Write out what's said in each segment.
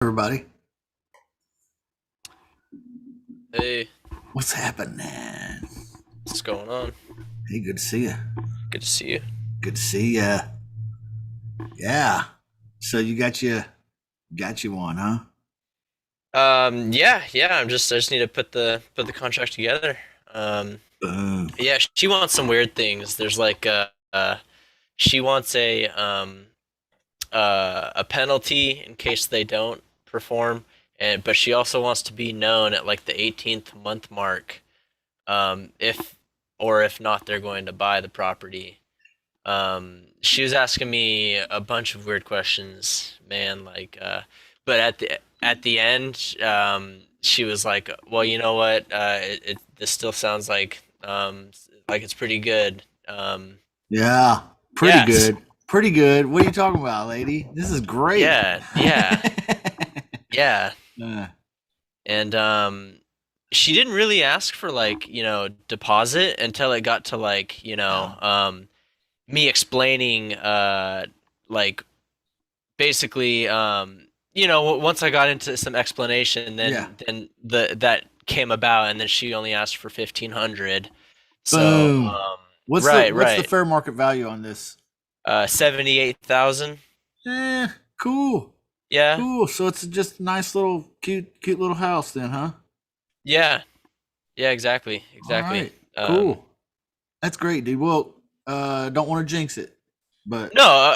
Everybody, Hey, what's happening? what's going on? Hey, good to see you. Good to see you. Good to see you. Yeah. So you got you one, huh? Yeah. I just need to put the contract together. Um, Boom. yeah, she wants some weird things. There's like she wants a penalty in case they don't perform, and but she also wants to be known at like the 18th month mark. If or if not, they're going to buy the property. She was asking me a bunch of weird questions, man. But at the end, she was like, "Well, you know what? This still sounds like it's pretty good." Yeah. Pretty Yes, good. Pretty good. What are you talking about, lady? This is great. yeah. Uh, And she didn't really ask for like deposit until it got to like yeah. me explaining like basically, once I got into some explanation, Yeah. then the that came about, and then she only asked for 1,500. So, Boom. What's the right, what's the right, fair market value on this? 78,000. Eh, cool. Yeah, Cool. So it's just a nice little cute little house then, huh? yeah, yeah, All exactly. right. Cool. That's great, dude. Well, don't want to jinx it, but No,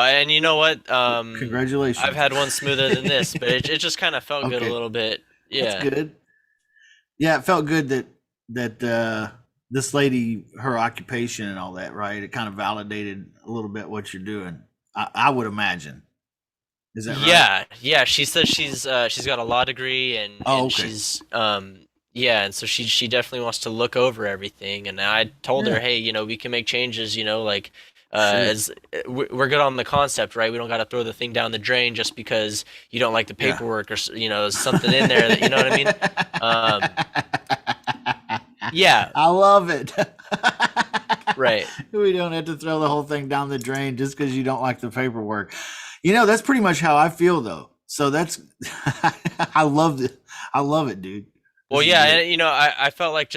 and you know what? I've congratulations. had one smoother than this, but it just kind of felt good a Okay, little bit. that's Yeah, good. Yeah, it felt good that this lady, her occupation and all that, right? It kind of validated a little bit what you're doing. I would imagine. Is that right? yeah. She says she's got a law degree, Oh, and okay. she's yeah, and so she definitely wants to look over everything. And I told her, Yeah. hey, we can make changes. Like Shit. as we're good on the concept, right? We don't got to throw the thing down the drain just because you don't like the Yeah. paperwork or something in there that you know what I mean. Yeah, I love it. right. We don't have to throw the whole thing down the drain just because you don't like the paperwork. That's pretty much how I feel though. So that's I love it. I love it, dude. Well, This is yeah, great. and I felt like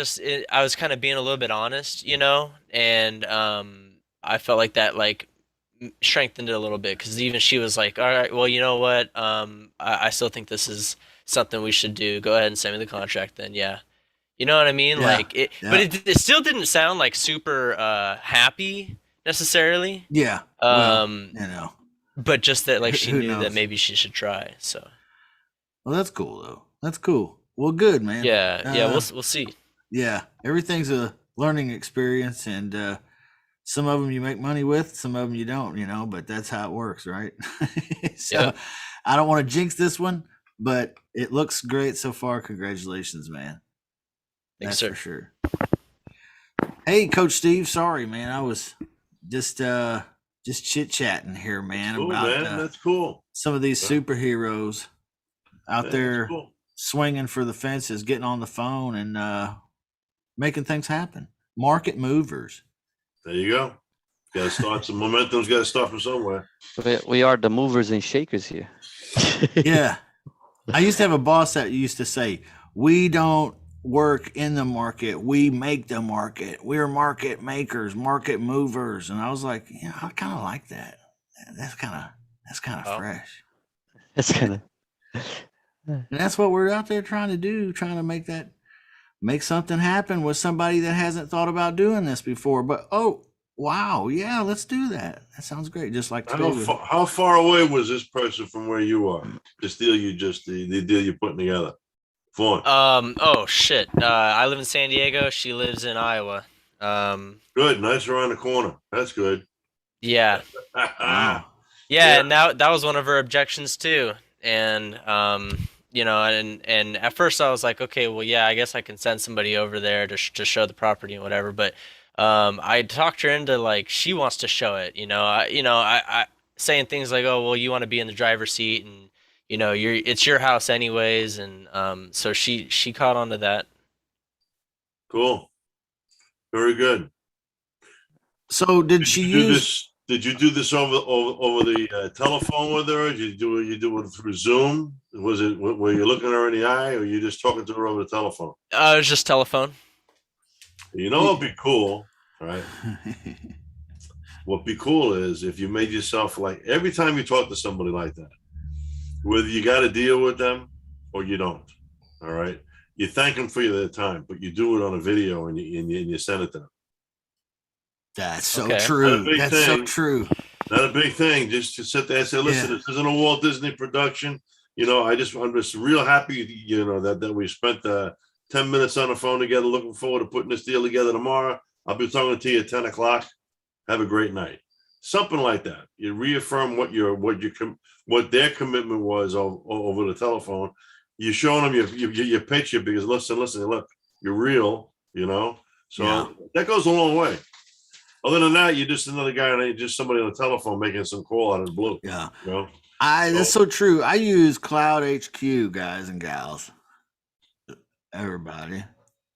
I was kind of being a little bit honest, and I felt like that like strengthened it a little bit because even she was like, "All right, well, you know what? I still think this is something we should do. Go ahead and send me the contract, then." Yeah, you know what I mean? Yeah. But Yeah. it still didn't sound like super happy necessarily. Yeah. Well, Um, but just that like she who knew that knows? maybe she should try. So Well, that's cool though. That's cool. Well, good, man. yeah, we'll see. Yeah, everything's a learning experience, and some of them you make money with, some of them you don't, but that's how it works, right? So Yep. I don't want to jinx this one, but it looks great so far. Congratulations, man. Thanks, That's for sir. sure. Hey, Coach Steve, sorry, man. I was just just chit chatting here, That's man, cool, about man. That's cool. some of these Yeah, superheroes out yeah, that's there cool. swinging for the fences, getting on the phone and making things happen. Market movers. There you go. Got to start some momentum's got to start from somewhere. We are the movers and shakers here. Yeah. I used to have a boss that used to say, "We don't work in the market, we make the market. We're market makers, market movers." And I was like, "Yeah, I kind of like that. That's kind of Well, fresh." That's kind And that's what we're out there trying to do, trying to make something happen with somebody that hasn't thought about doing this before. But oh, wow, yeah, let's do that. That sounds great. Just like today with How far away was this person from where you are? This deal you just the deal you're putting together. Fun. oh shit. I live in San Diego. She lives in Iowa. Um, Good. Nice around the corner. That's good. yeah. wow. Yeah, Yeah. and that was one of her objections too. And and at first I was like, okay, well, yeah, I guess I can send somebody over there to show the property and whatever. But I talked her into like she wants to show it. I saying things like, oh, well, you want to be in the driver's seat, and it's your house anyways, and so she caught on to that. Cool. Very good. So did Did she you do use this? Did you do this over the telephone with her? Or did you do it through Zoom? Were you looking her in the eye, or you just talking to her over the telephone? It was just telephone. You know what'd be cool, right? What'd be cool is if you made yourself like every time you talk to somebody like that, whether you got to deal with them or you don't, all right. You thank them for their time, but you do it on a video and you send it to them. That's so Okay. true. Big That's so thing. true. Not a big thing. Just to sit there and say, listen, Yeah. this isn't a Walt Disney production. You know, I'm just real happy, you know, that we spent 10 minutes on the phone together. Looking forward to putting this deal together tomorrow. I'll be talking to you at 10 o'clock. Have a great night. Something like that. You reaffirm what their commitment was over the telephone. You're showing them your picture because listen, look, you're real, you know. So Yeah. that goes a long way. Other than that, you're just another guy and just somebody on the telephone making some call out of the blue. Yeah. You know? That's so true. I use Cloud HQ, guys and gals. Everybody.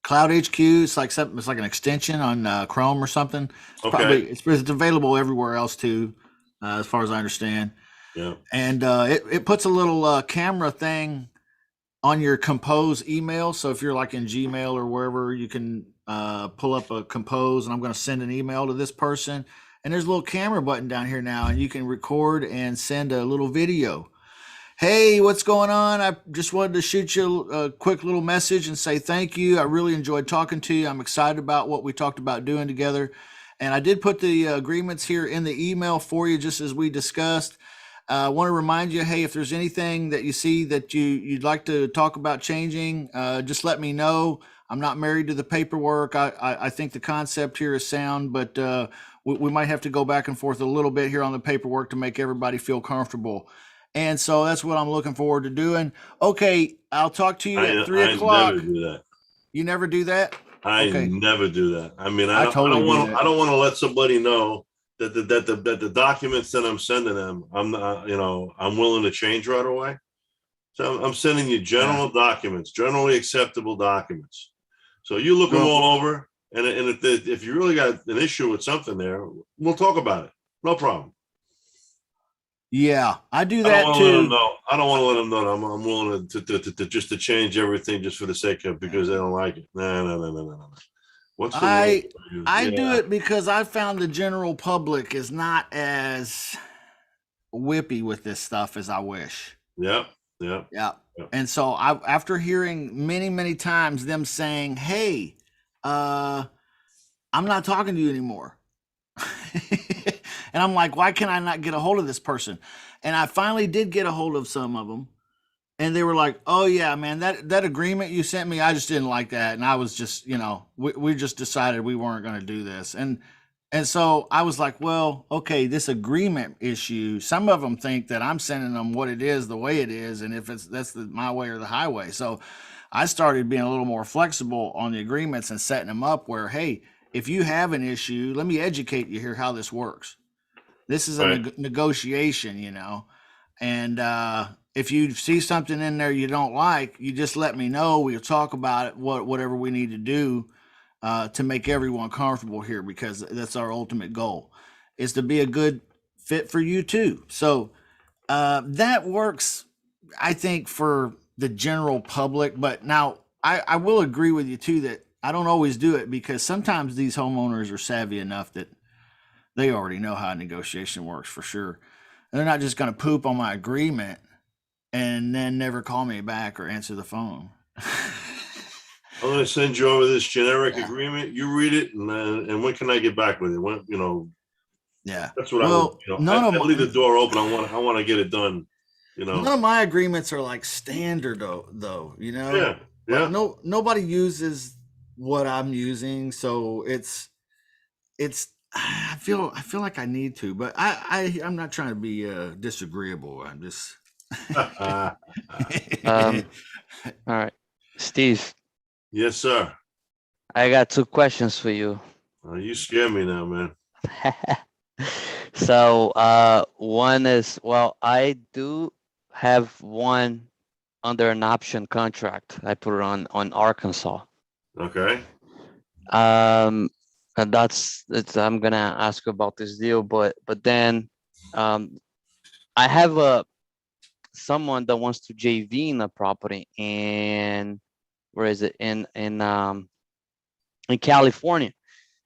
Cloud HQ, it's like an extension on Chrome or something. Okay. It's available everywhere else too, as far as I understand. Yeah. And it puts a little camera thing on your Compose email. So if you're like in Gmail or wherever, you can pull up a Compose, and I'm going to send an email to this person. And there's a little camera button down here now, and you can record and send a little video. Hey, what's going on? I just wanted to shoot you a quick little message and say thank you. I really enjoyed talking to you. I'm excited about what we talked about doing together. And I did put the agreements here in the email for you, just as we discussed. I want to remind you, hey, if there's anything that you see that you'd like to talk about changing, just let me know. I'm not married to the paperwork. I think the concept here is sound, but we might have to go back and forth a little bit here on the paperwork to make everybody feel comfortable. And so that's what I'm looking forward to doing. Okay, I'll talk to you at 3 o'clock. I never do that. You never do that? I Okay. never do that. I mean, I totally do that. don't want to let somebody know that the documents that I'm sending them, I'm not, you know, I'm willing to change right away. So I'm sending you general documents, generally acceptable documents. So you look them all over, and if you really got an issue with something there, we'll talk about it. No problem. Yeah, I do I that don't too. I don't want to let them know that I'm willing to just to change everything just for the sake of because they don't like it. No. What's the I word? I do it because I found the general public is not as whippy with this stuff as I wish. Yeah. Yeah. And so after hearing many times them saying, "Hey, I'm not talking to you anymore." And I'm like, why can I not get a hold of this person? And I finally did get a hold of some of them. And they were like, oh yeah, man, that agreement you sent me, I just didn't like that. And I was just, you know, we just decided we weren't going to do this. And so I was like, well, okay, this agreement issue, some of them think that I'm sending them what it is, the way it is. And if that's my way or the highway. So I started being a little more flexible on the agreements and setting them up where, hey, if you have an issue, let me educate you here how this works. This is a negotiation, you know, and if you see something in there you don't like, you just let me know. We'll talk about it, whatever we need to do to make everyone comfortable here, because that's our ultimate goal, is to be a good fit for you too. So that works, I think, for the general public. But now I will agree with you too that I don't always do it, because sometimes these homeowners are savvy enough that they already know how negotiation works for sure. And they're not just going to poop on my agreement and then never call me back or answer the phone. I'm going to send you over this generic agreement. You read it, and when can I get back with it? When, you know, that's what I would, you know, I'll leave the door open. I want to get it done. You know, none of my agreements are like standard though, you know. Yeah. Nobody uses what I'm using, so it's. I feel like I need to, but I'm not trying to be disagreeable. I'm just. All right, Steve. Yes, sir. I got 2 questions for you. You scare me now, man. So one is, well, I do have one under an option contract. I put it on Arkansas. Okay. And that's I'm gonna ask you about this deal, but then um I have someone that wants to JV in a property, and where is it, in California.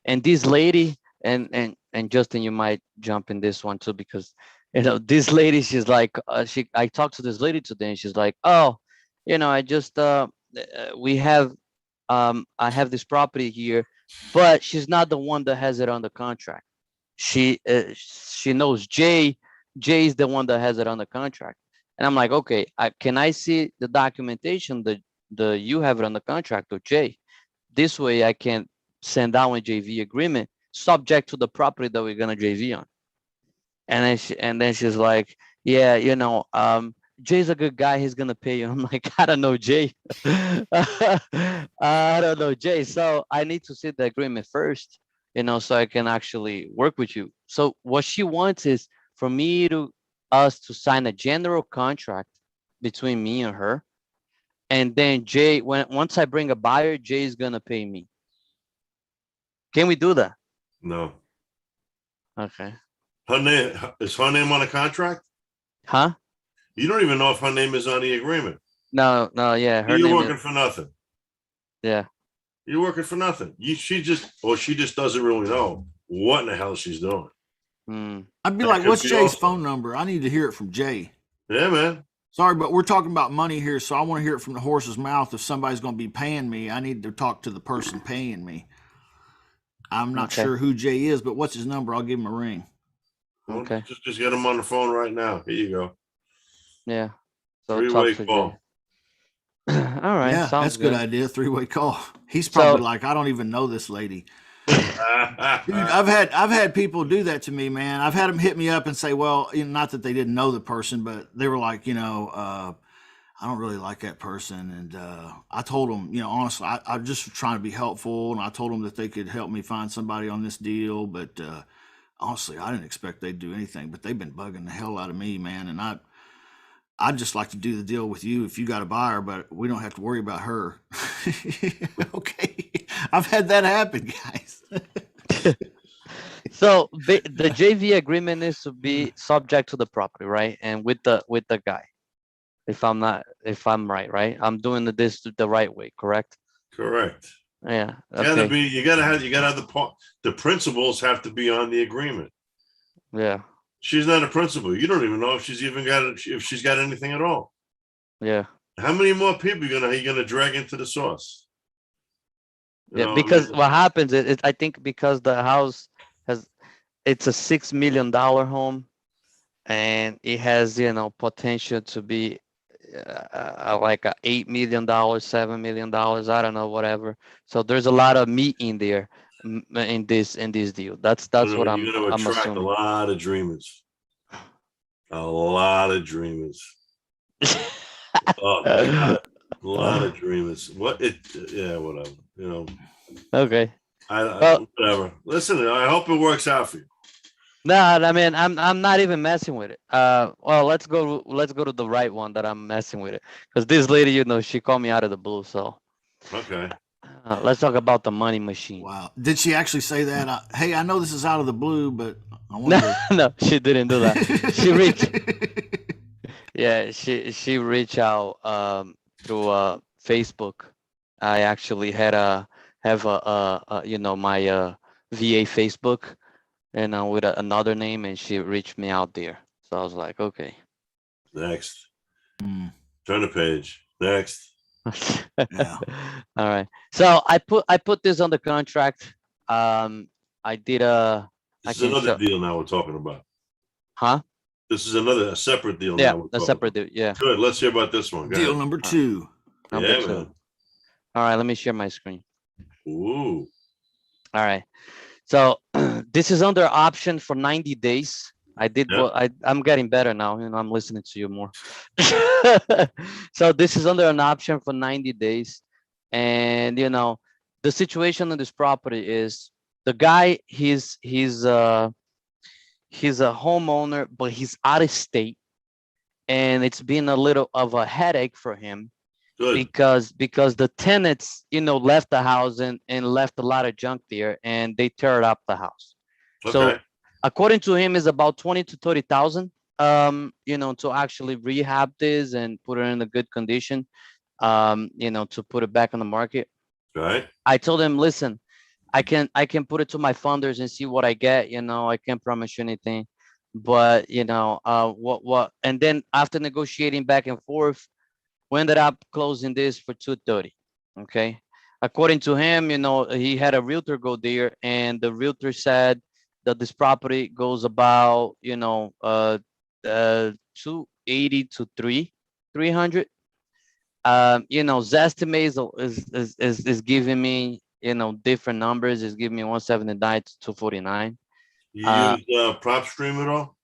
And this lady, and Justin, you might jump in this one too, because this lady, she's like, I talked to this lady today, and she's like, oh, I just we have I have this property here, but she's not the one that has it on the contract. She knows Jay. Jay is the one that has it on the contract. And I'm like, okay, can I see the documentation that you have it on the contract with Jay? This way I can send out a JV agreement subject to the property that we're gonna JV on. And then she's like, yeah, Jay's a good guy. He's gonna pay you. I'm like, I don't know Jay. I don't know Jay. So I need to see the agreement first, so I can actually work with you. So what she wants is for us to sign a general contract between me and her. And then Jay, once I bring a buyer, Jay is gonna pay me. Can we do that? No. Okay. Her name on a contract? Huh? You don't even know if her name is on the agreement. No, yeah. Her You're name working is, for nothing. yeah. You're working for nothing. She just doesn't really know what in the hell she's doing. I'd be That like, could what's be Jay's also- phone number? I need to hear it from Jay. Yeah, man. Sorry, but we're talking about money here, so I want to hear it from the horse's mouth. If somebody's going to be paying me, I need to talk to the person paying me. I'm not Okay. sure who Jay is, but what's his number? I'll give him a ring. Well, Okay. Just get him on the phone right now. Here you go. Yeah. So Three-way talk to call. Jay. All right. Yeah, Sounds that's a good good. idea. 3-way call. He's probably So- like, I don't even know this lady. Dude, I've had people do that to me, man. I've had them hit me up and say, well, not that they didn't know the person, but they were like, I don't really like that person. And I told them, honestly, I'm just trying to be helpful. And I told them that they could help me find somebody on this deal. But honestly, I didn't expect they'd do anything. But they've been bugging the hell out of me, man. And I'd just like to do the deal with you if you got a buyer, but we don't have to worry about her. Okay. I've had that happen, guys. So the JV agreement is to be subject to the property, right? And with the guy. If I'm right? I'm doing this the right way, correct? Correct. Yeah. Okay. Okay. You gotta have the principals have to be on the agreement. Yeah. She's not a principal. You don't even know if she's got anything at all. Yeah. How many more people are you gonna drag into the source? You Yeah. know, I Because mean, what happens is, I think because the house it's a $6 million home, and it has potential to be like a $8 million, $7 million, I don't know, whatever. So there's a lot of meat in there in this deal. That's what you're gonna I'm attract assuming. a lot of dreamers. A lot of dreamers. Oh, God. A lot of dreamers. Yeah, whatever. Okay. I whatever. Listen, I hope it works out for you. No, I mean, I'm not even messing with it. Well, let's go to the right one that I'm messing with it, because this lady, she called me out of the blue. So Okay. let's talk about the money machine. Wow. Did she actually say that? Hey, I know this is out of the blue, but I want No, to. no, she didn't do that. She reached. Yeah, she reached out through Facebook. I actually have my VA Facebook, and with another name, and she reached me out there. So I was like, okay. Next. Hmm. Turn the page. Next. Yeah. All right. So I put this on the contract. I did This is can another show- deal now we're talking about. huh? This is a separate deal Yeah, now. we're a talking separate about. deal. Yeah. Good. Let's hear about this one. Go Deal ahead. number 2. Number Yeah, 2. man. All right. Let me share my screen. Ooh. All right. So this is under option for 90 days. I did Yeah. what I'm getting better now. I'm listening to you more. So this is under an option for 90 days. And the situation on this property is the guy, he's a homeowner, but he's out of state. And it's been a little of a headache for him Good. because the tenants, left the house and left a lot of junk there, and they tear up the house. So Okay. according to him, is about 20 to 30,000, to actually rehab this and put it in a good condition, to put it back on the market. Right. I told him, listen, I can put it to my funders and see what I get. I can't promise you anything, but what, and then after negotiating back and forth, we ended up closing this for 230. Okay. According to him, he had a realtor go there, and the realtor said that this property goes about, 280 to 300. Zestimate is giving me, different numbers. Is giving me 179 to 249. You Uh, use PropStream at all?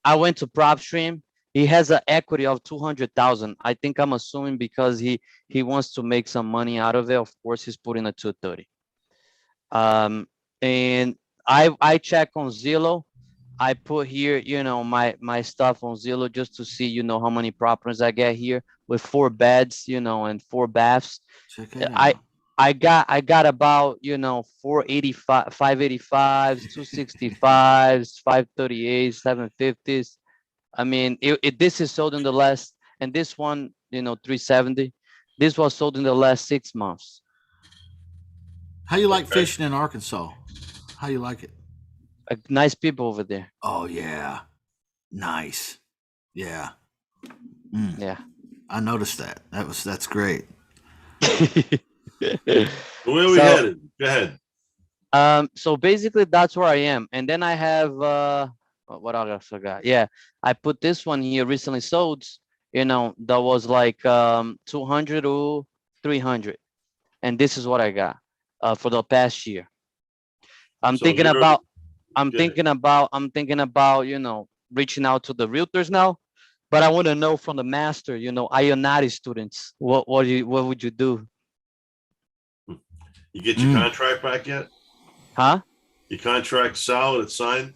I went to PropStream. He has an equity of 200,000. I think I'm assuming because he wants to make some money out of it. Of course, he's putting a 230. And I check on Zillow. I put here, my stuff on Zillow just to see, how many properties I get here with 4 beds, and 4 baths. Check it I out. I got about, 485, 585s, 265s, 538s, 750s. I mean, this is sold in the last, and this one, 370. This was sold in the last 6 months. How you like Okay. fishing in Arkansas? How you like it? Nice people over there. Oh yeah, nice. Yeah, Yeah. I noticed that. That's great. Where are we So- headed? Go ahead. So basically that's where I am. And then I have, what else I forgot? Yeah, I put this one here recently sold, that was like 200 or 300. And this is what I got for the past year. I'm So thinking you're- about, I'm Go ahead. thinking about, reaching out to the realtors now. But I want to know from the master, Ionati students, what would you do? You get your contract back yet? Huh? Your contract solid, it's signed?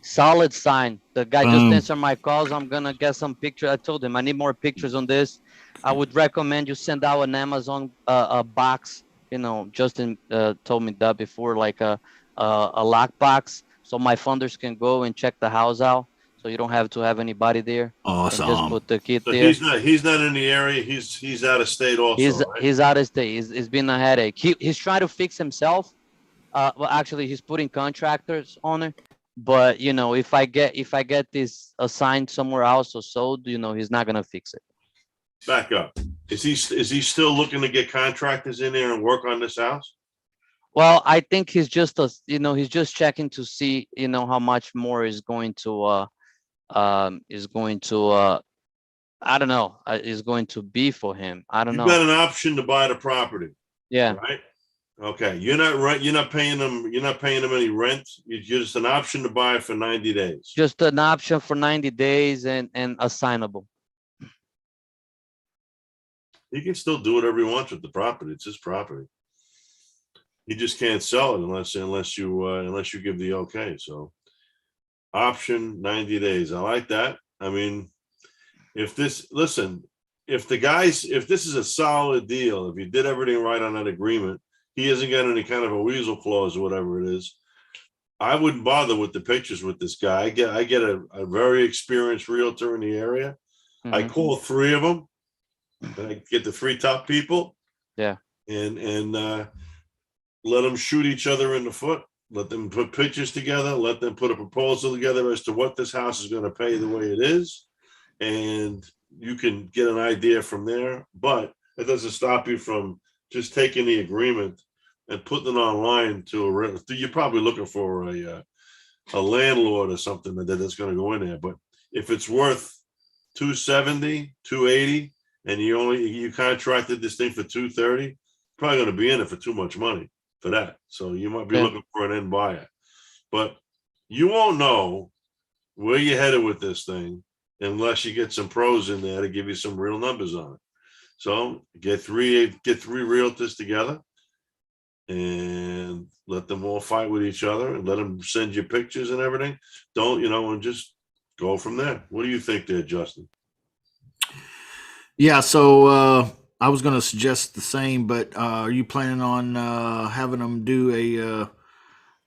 Solid sign. The guy just Boom. answered my calls. I'm gonna get some pictures. I told him I need more pictures on this. I would recommend you send out an Amazon a box. Justin told me that before, like a lock box, so my funders can go and check the house out. So you don't have to have anybody there. And just Awesome. put the kid So there. he's not in the area. He's out of state also, right? He's out of state. It's been a headache. He's trying to fix himself. Well, actually, he's putting contractors on it. But if I get this assigned somewhere else or sold, he's not gonna fix it. Back up. Is he still looking to get contractors in there and work on this house? Well, I think he's just he's just checking to see how much more is going to I don't know, is going to be for him. I don't You've know. got an option to buy the property, Yeah. right? Okay, you're not paying them any rent. It's just an option to buy for 90 days. Just an option for 90 days and assignable. He can still do whatever he wants with the property. It's his property. He just can't sell it unless you give the okay. So option 90 days. I like that. I mean, if this is a solid deal, if you did everything right on that agreement, he hasn't got any kind of a weasel clause or whatever it is, I wouldn't bother with the pictures with this guy. I get a very experienced realtor in the area. I Mhm. call 3 of them. And I get the 3 top people. Yeah. And let them shoot each other in the foot. Let them put pictures together. Let them put a proposal together as to what this house is going to pay the way it is. And you can get an idea from there. But it doesn't stop you from just taking the agreement and putting it online you're probably looking for a landlord or something that's going to go in there. But if it's worth 270, 280, and you contracted this thing for 230, probably going to be in it for too much money for that. So you might be Yeah. looking for an end buyer. But you won't know where you're headed with this thing unless you get some pros in there to give you some real numbers on it. So get three realtors together and let them all fight with each other and let them send you pictures and everything. And just go from there. What do you think there, Justin? Yeah. So I was going to suggest the same, but are you planning on having them do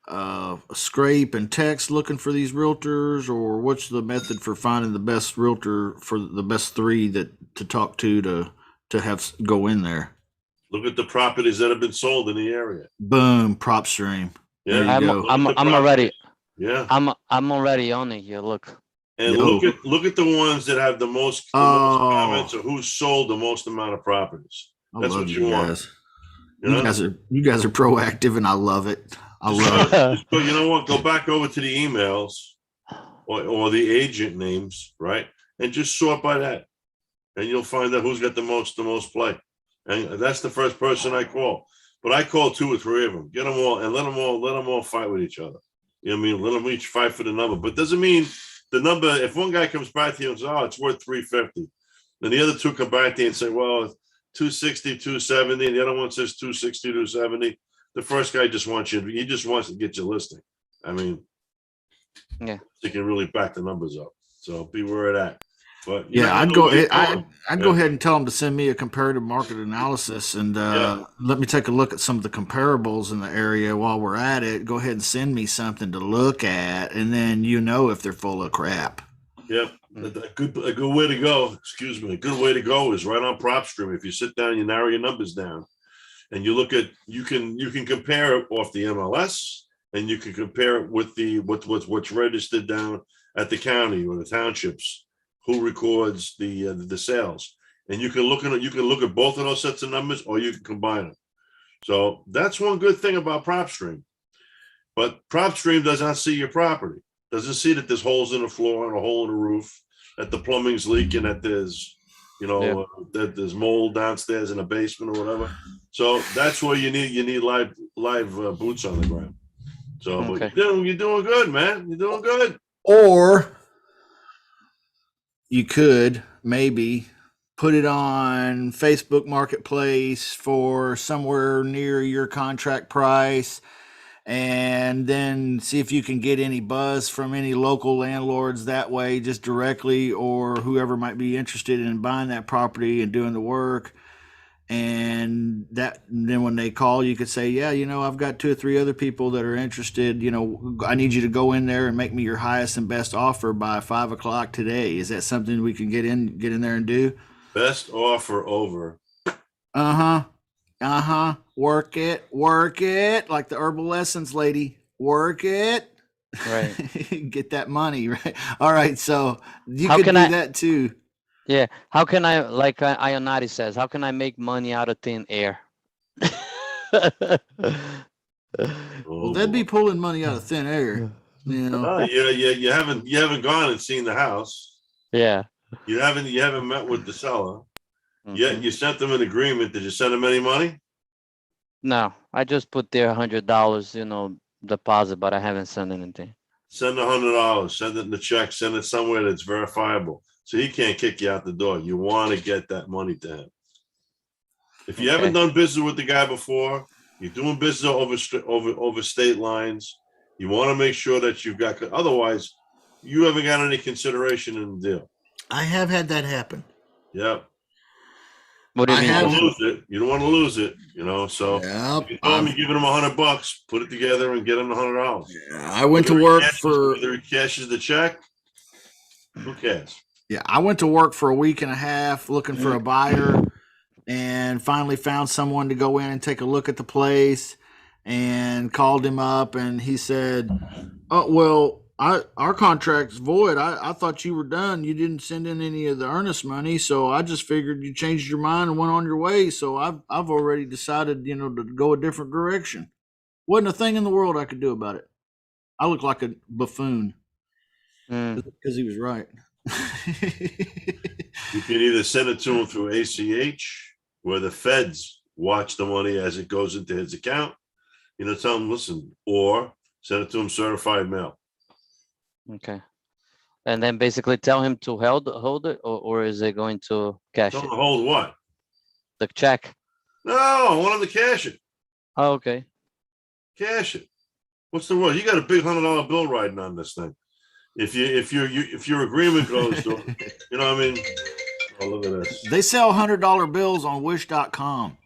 a scrape and text looking for these realtors, or what's the method for finding the best realtor for the best three that to talk to have go in there? Look at the properties that have been sold in the area. Boom, prop stream. There Yeah, you go. look at the I'm already properties. Yeah, I'm already on it here. Look. and Yo. look at the ones that have the most comments, or who's sold the most amount of properties. I That's love what you you want. guys. You know? You guys are proactive, and I love it. I love it. So you know what? Go back over to the emails or the agent names, right? And just sort by that. And you'll find out who's got the most play. And that's the first person I call. But I call 2 or 3 of them. Get them all and let them all fight with each other. You know what I mean? Let them each fight for the number. But doesn't mean the number, if one guy comes back to you and says, oh, it's worth 350. Then the other 2 come back to you and say, well, 260, 270, and the other one says 260, 270. The first guy just wants you, he just wants to get your listing. I mean, Yeah. They can really back the numbers up. So beware of that. But Yeah, I'd go ahead and tell them to send me a comparative market analysis and let me take a look at some of the comparables in the area while we're at it. Go ahead and send me something to look at, and then you know if they're full of crap. Yep. A good way to go, excuse me, a good way to go is right on PropStream. If you sit down, you narrow your numbers down and you look at, you can compare it off the MLS, and you can compare it with what's registered down at the county or the townships, who records the sales. And you can look at both of those sets of numbers, or you can combine them. So that's one good thing about PropStream. But PropStream does not see your property. Doesn't see that there's holes in the floor and a hole in the roof, that the plumbing's leaking, that there's, that there's mold downstairs in the basement or whatever. So that's where you need live boots on the ground. So Okay. but you're doing good, man. You're doing good. Or you could maybe put it on Facebook Marketplace for somewhere near your contract price, and then see if you can get any buzz from any local landlords that way, just directly, or whoever might be interested in buying that property and doing the work. And then when they call, you could say, yeah, I've got 2 or 3 other people that are interested. I need you to go in there and make me your highest and best offer by 5 o'clock today. Is that something we can get in there and do? Best offer over. Work it like the herbal essence lady. Work it. Right. Get that money, right? All right, so you How could can do I- that too. Yeah. How can I, like Ionati says, how can I make money out of thin air? Well, they'd be pulling money out of thin air. You haven't gone and seen the house. Yeah. You haven't met with the seller. Yet Mhm. you sent them an agreement. Did you send them any money? No, I just put their $100, deposit, but I haven't sent anything. Send $100. Send it in the check. Send it somewhere that's verifiable, so he can't kick you out the door. You want to get that money to him. If you haven't done business with the guy before, you're doing business over state lines. You want to make sure that you've got. Otherwise, you haven't got any consideration in the deal. I have had that happen. Yep. What do you I mean? have- You don't want to lose it. So Yep. if you told him you're giving him $100, put it together and get him the $100. I went to work for Whether he cashes the check. Who cares? I went to work for a week and a half looking for a buyer, and finally found someone to go in and take a look at the place, and called him up, and he said, "Oh, well, our contract's void. I thought you were done. You didn't send in any of the earnest money, so I just figured you changed your mind and went on your way. So I've already decided, to go a different direction. Wasn't a thing in the world I could do about it. I look like a buffoon because he was right." You can either send it to him through ACH, where the feds watch the money as it goes into his account. Tell him, listen, or send it to him certified mail. Okay. And then basically tell him to hold it, or is it going to cash Tell him it? to hold what? The check. No, I want him to cash it. Oh, okay. Cash it. What's the word? You got a big $100 bill riding on this thing. If your agreement goes to, Oh, look at this. They sell $100 bills on Wish.com.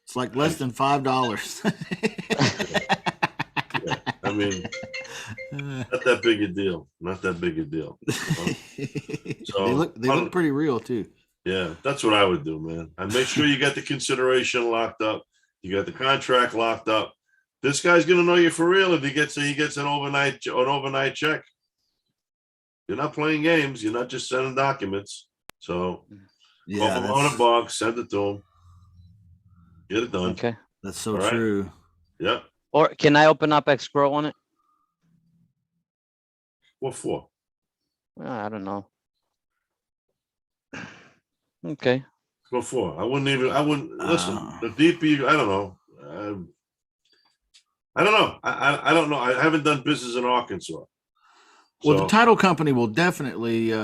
It's like less than $5. Yeah. I mean, not that big a deal. Not that big a deal. So, they look pretty real too. Yeah, that's what I would do, man. And make sure you got the consideration locked up. You got the contract locked up. This guy's gonna know you for real if he gets an overnight check. You're not playing games. You're not just sending documents. So Yeah, call him $100, send it to him. Get it done. Okay. that's so All right. true. Yep. Or can I open up escrow on it? What for? I don't know. Okay. What for? I wouldn't listen. Ah. The deeper you, I don't know. I don't know. I don't know. I haven't done business in Arkansas. Well, So- the title company will definitely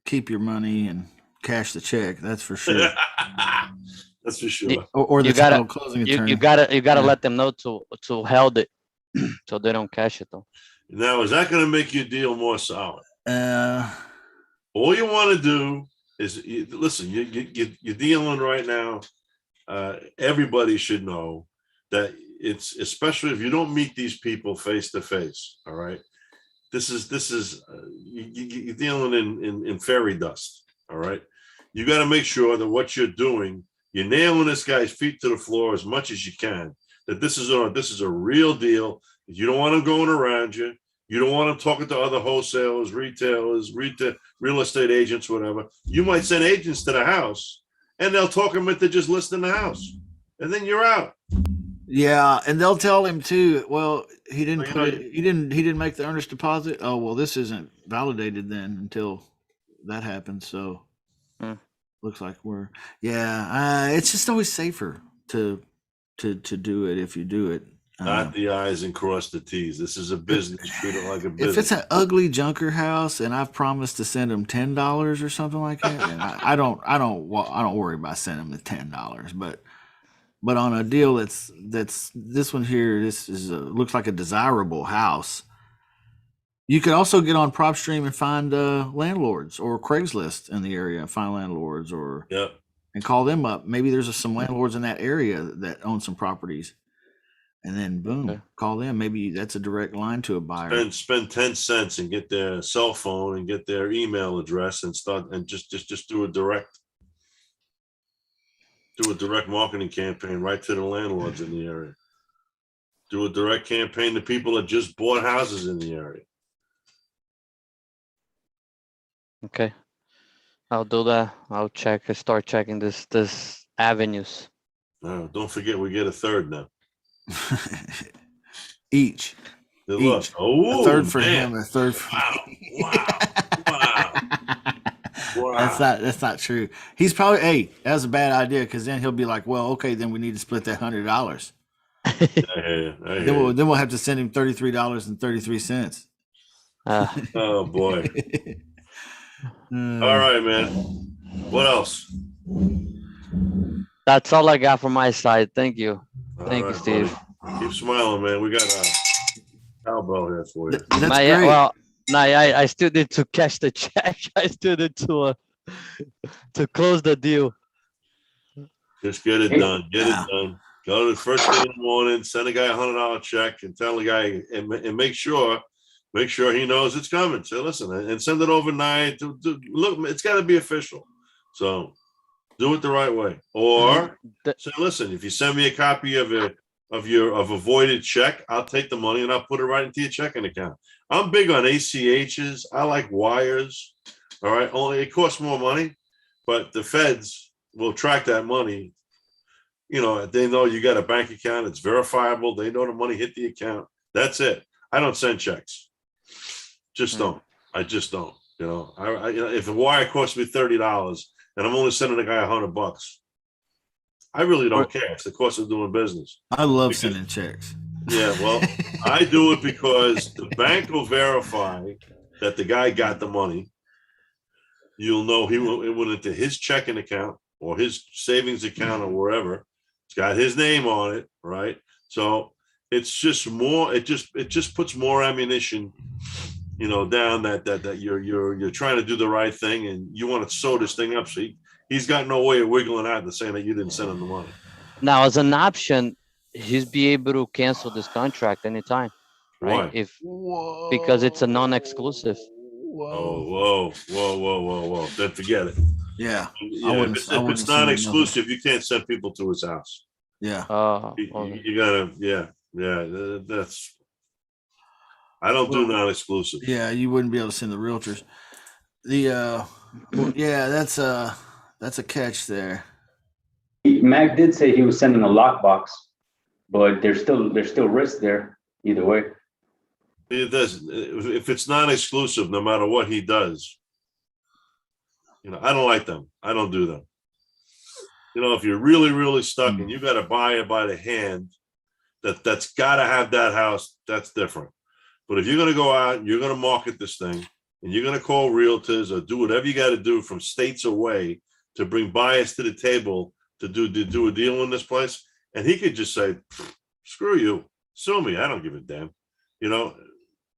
keep your money and cash the check. That's for sure. That's for sure. Or the You gotta- title closing You attorney. gotta Yeah. let them know to held it, so they don't cash it though. Now, is that going to make your deal more solid? Uh, All you want to do is listen. You're dealing right now. Everybody should know that it's, especially if you don't meet these people face to face. All right, this is you're dealing in fairy dust. All right, you got to make sure that what you're doing, you're nailing this guy's feet to the floor as much as you can. That this is a real deal. You don't want him going around you. You don't want him talking to other wholesalers, retailers, real estate agents, whatever. You might send agents to the house, and they'll talk him into just listing the house, and then you're out. yeah, and they'll tell him too. Well, he didn't Well, put you know, it. He didn't make the earnest deposit. Oh well, this isn't validated then until that happens. So Hmm. looks like we're it's just always safer to do it if you do it. Dot the I's and cross the T's. This is a business. Treat it like a If business. it's an ugly junker house and I've promised to send them $10 or something like that, and I don't worry about sending them the $10. But on a deal that's this one here, this is looks like a desirable house. You could also get on PropStream and find landlords, or Craigslist in the area and find landlords, or Yep. and call them up. Maybe there's some landlords in that area that own some properties. And then boom, Okay. call them. Maybe that's a direct line to a buyer. Spend 10 cents and get their cell phone and get their email address and start and just do a direct marketing campaign right to the landlords in the area. Do a direct campaign to people that just bought houses in the area. Okay. I'll do that. I'll start checking this avenues. Don't forget, we get a third now. Each. Look, Each. oh, A third for man. him, a third for Wow, me. wow. Wow. That's not true. He's probably that was a bad idea, because then he'll be like, well, okay, then we need to split that $100. I hear you. Then we'll have to send him $33.33. Oh boy. Uh, All right, man. What else? That's all I got from my side. Thank you. All Thank you, right, Steve. buddy. Keep smiling, man. We got a cowbell here for you. That's Yeah, great. well, no, I still need to cash the check. I still need to close the deal. Just get it done. Get it done. Go to the first thing in the morning, send a guy $100 check, and tell the guy and make sure he knows it's coming. Say, listen, and send it overnight. Look, it's got to be official. So do it the right way. Or say, listen, if you send me a copy of a voided check, I'll take the money and I'll put it right into your checking account. I'm big on ACHs. I like wires. All right. Only it costs more money, but the feds will track that money. You know, they know you got a bank account. It's verifiable. They know the money hit the account. That's it. I don't send checks. Just don't. I just don't. You know, I if a wire costs me $30 and I'm only sending a guy $100, I really don't care. It's the cost of doing business. I love sending checks. Yeah, well, I do it because the bank will verify that the guy got the money. You'll know it went into his checking account or his savings account or wherever. It's got his name on it, right? So it's just more. It just puts more ammunition, you know, down that you're trying to do the right thing and you want to sew this thing up so he's got no way of wiggling out and saying that you didn't send him the money. Now, as an option, he's be able to cancel this contract anytime, right? Why? If Whoa. because it's a non-exclusive. Oh, whoa. Then forget it. Yeah. Yeah, wouldn't- if I wouldn't it's send him non-exclusive, you can't send people to his house. Yeah. You gotta, yeah. That's. I don't do non-exclusive. Yeah. You wouldn't be able to send the realtors. Yeah, that's a catch there. Mac did say he was sending a lockbox, but there's still risk there either way. It doesn't. If it's non-exclusive, no matter what he does, I don't like them. I don't do them. If you're really, really stuck and you got to buy it by the hand, that's got to have that house. That's different. But if you're going to go out and you're going to market this thing and you're going to call realtors or do whatever you got to do from states away to bring buyers to the table to do a deal in this place, and he could just say, "Screw you, sue me. I don't give a damn."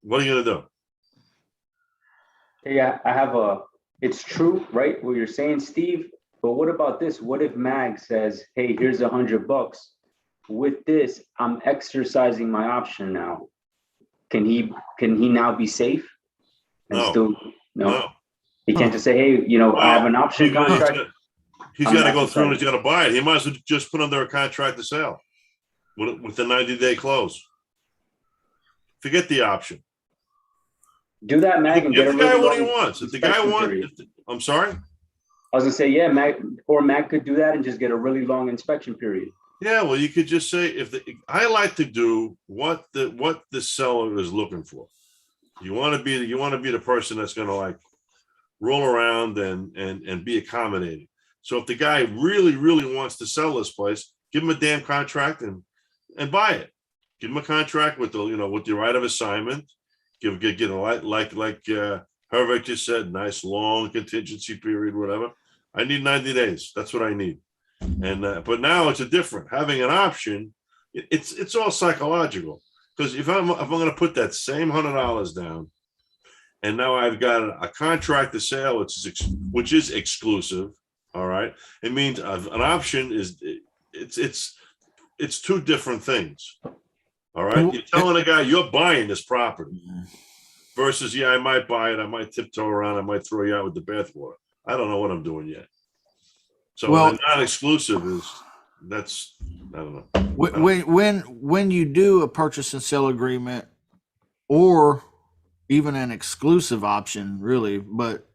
What are you going to do? Yeah, it's true, right? What you're saying, Steve, but what about this? What if Mag says, hey, here's $100. With this, I'm exercising my option now. Can he now be safe? And No. no. He can't just say, hey, I have an option contract. He's got to go through and he's got to buy it. He might as well just put under a contract to sell with the 90-day close. Forget the option. Do that, Mag, and Give get the a guy really what he long wants. If the guy inspection wants, period. I'm sorry. I was gonna say, yeah, Mac could do that and just get a really long inspection period. Yeah, well, you could just say I like to do what the seller is looking for. You want to be the person that's going to like roll around and be accommodating. So if the guy really, really wants to sell this place, give him a damn contract and buy it. Give him a contract with with the right of assignment. Get a like Hervik just said, nice long contingency period, whatever. I need 90 days. That's what I need. And but now it's having an option. It's all psychological, because if I'm going to put that same $100 down, and now I've got a contract to sale, which is exclusive. All right, it means an option is it's two different things. All right, you're telling a guy you're buying this property versus, yeah, I might buy it, I might tiptoe around, I might throw you out with the bathwater. I don't know what I'm doing yet. So the non-exclusive I don't know. When you do a purchase and sale agreement, or even an exclusive option, really, but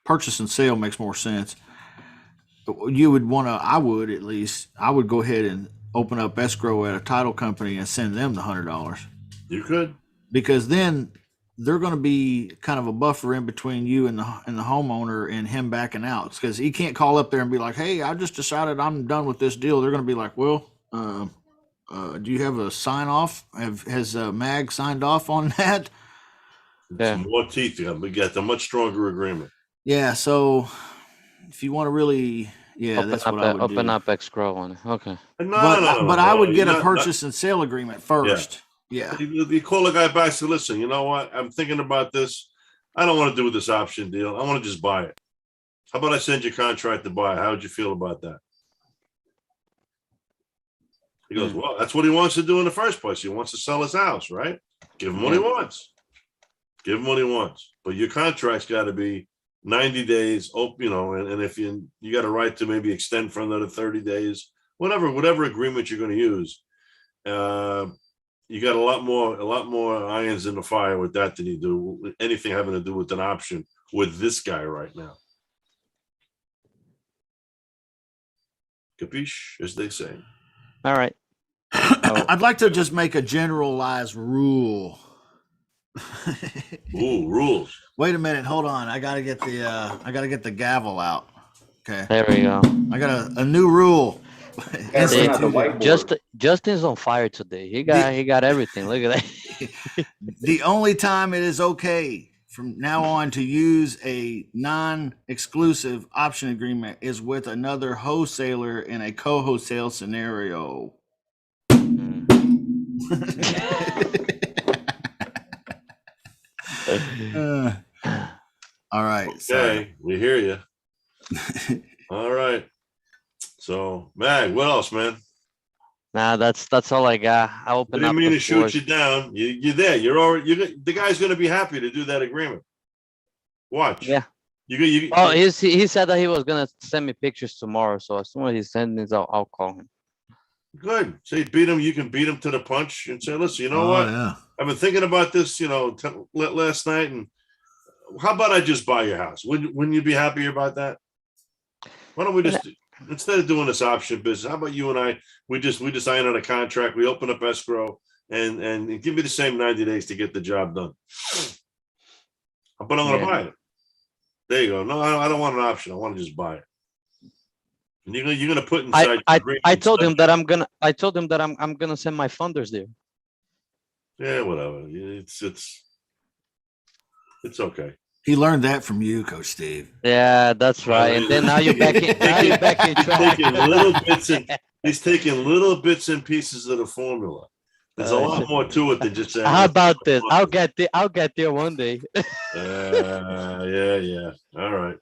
purchase and sale makes more sense. You would want to, I would go ahead and open up escrow at a title company and send them the $100. You could, because then they're going to be kind of a buffer in between you and the homeowner and him backing out, because he can't call up there and be like, hey, I just decided I'm done with this deal. They're going to be like, well, do you have a sign off? Has Mag signed off on that? Yeah. Some more teeth. We got a much stronger agreement. Yeah. So if you want to really, that's what I would open do. up escrow on it. Okay. No, I would get a purchase and sale agreement first. Yeah. You call the guy back and say, listen, you know what? I'm thinking about this. I don't want to do this option deal. I want to just buy it. How about I send you a contract to buy it? How would you feel about that? He goes, well, that's what he wants to do in the first place. He wants to sell his house, right? Give him what he wants. Give him what he wants. But your contract's got to be 90 days, and if you got a right to maybe extend for another 30 days, whatever agreement you're going to use, you got a lot more irons in the fire with that than you do with anything having to do with an option with this guy right now. Capiche, as they say. All right. I'd like to just make a generalized rule. Ooh, rules. Wait a minute, hold on. I gotta get the gavel out. Okay. There we go. I got a new rule. Justin's on fire today. He got everything. Look at that. The only time it is okay from now on to use a non-exclusive option agreement is with another wholesaler in a co-wholesale scenario. All right. Okay, we hear you. All right. So, Mag, what else, man? Nah, that's all I got. I I open didn't up mean the to shoot floors. you down. You're there. You're already. The guy's going to be happy to do that agreement. Watch. Yeah. You. Oh, he said that he was gonna send me pictures tomorrow. So as soon as he sends me, I'll call him. Good. Say beat him. You can beat him to the punch and say, listen, you know Oh, what? yeah. I've been thinking about this, last night, and how about I just buy your house? Wouldn't you be happier about that? Why don't we just instead of doing this option business? How about you and I? We just sign on a contract. We open up escrow and give me the same 90 days to get the job done. But I'm going to Yeah. buy it. There you go. No, I don't want an option. I want to just buy it. And you're gonna put inside. I told him that I'm gonna send my funders there. Yeah, whatever. It's okay. He learned that from you, Coach Steve. Yeah, that's right. And then now you're back in. Now you're back in track. He's taking little bits and pieces of the formula. There's a lot more to it than just saying. How about this? I'll get there one day. Yeah. All right.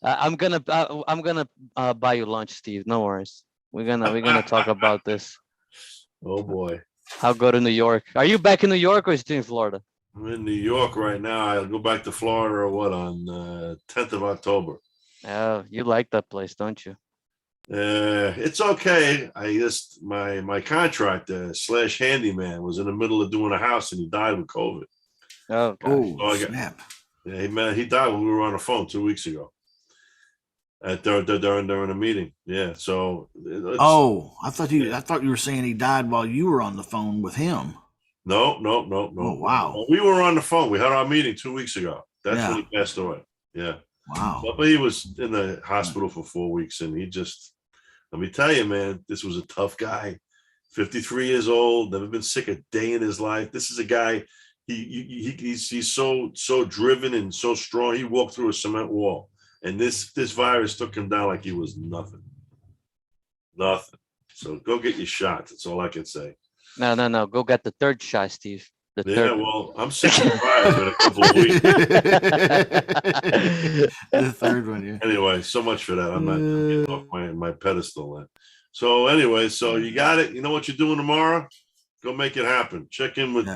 I'm gonna buy you lunch, Steve. No worries. We're gonna talk about this. Oh boy. I'll go to New York. Are you back in New York or still in Florida? I'm in New York right now. I'll go back to Florida or what on 10th of October. Oh, you like that place, don't you? It's okay. I just my contractor / handyman was in the middle of doing a house and he died with COVID. Oh, gosh. Oh, I got- snap. Yeah, he died when we were on the phone 2 weeks ago. During a meeting. Yeah. So Oh, I thought you were saying he died while you were on the phone with him. no. Oh, wow. We were on the phone. We had our meeting 2 weeks ago. That's Yeah. when he passed away. Yeah. Wow. But he was in the hospital for 4 weeks, and he just, let me tell you, man, this was a tough guy. 53 years old, never been sick a day in his life. This is a guy. He's so driven and so strong. He walked through a cement wall, and this virus took him down like he was nothing. Nothing. So go get your shot. That's all I can say. No. Go get the third shot, Steve. The Yeah, third. well, I'm 65 in a couple of weeks. The third one, yeah. Anyway, so much for that. I'm not getting off my pedestal then. So anyway, so you got it. You know what you're doing tomorrow? Go make it happen. Check in with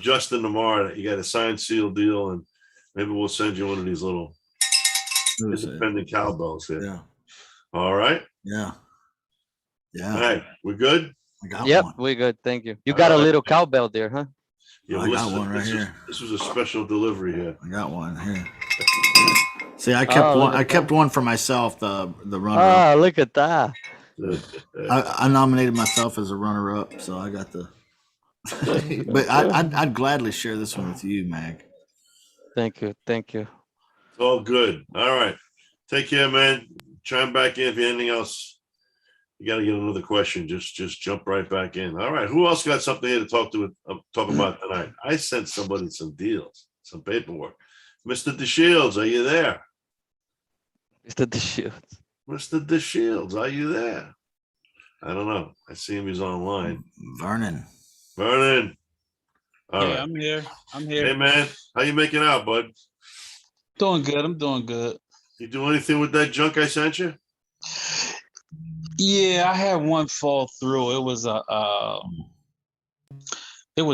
Justin tomorrow. You got a signed seal deal, and maybe we'll send you one of these little independent cowbells here. Yeah. All right. Yeah. Yeah. All right. We're good. I got Yep, one. we're good. Thank you. You got a little cowbell there, huh? Yeah, I got one right here. This was a special delivery here. I got one here. See, I kept Oh, one. look at I kept one for myself. The runner. Ah, look at that. I nominated myself as a runner-up, so I got the. But I'd gladly share this one with you, Mag. Thank you. It's all good. All right. Take care, man. Chime back in if you have anything else. You got to get another question. Just jump right back in. All right. Who else got something here to talk about tonight? I sent somebody some deals, some paperwork. Mr. DeShields, are you there? Mr. DeShields. Mr. DeShields, are you there? I don't know. I see him. He's online. Vernon. All Yeah, right. I'm here. Hey, man. How you making out, bud? Doing good. I'm doing good. You do anything with that junk I sent you? Yeah, I had one fall through. It was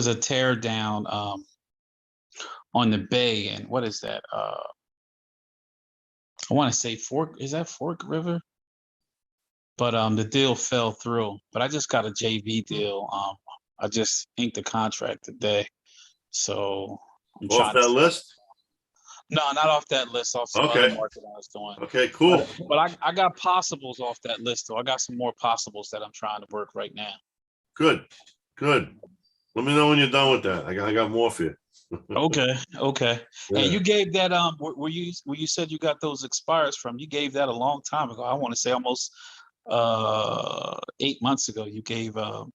a tear down on the bay, and what is that? I want to say Fork. Is that Fork River? But the deal fell through. But I just got a JV deal. I just inked the contract today, so I'm Off trying that to. list? No, not off that list. Off some Okay. other market I was doing. Okay, cool. But I got possibles off that list, though. I got some more possibles that I'm trying to work right now. Good. Let me know when you're done with that. I got more for you. Okay. Yeah. And you gave that where you said you got those expires from, you gave that a long time ago. I want to say almost 8 months ago. You gave out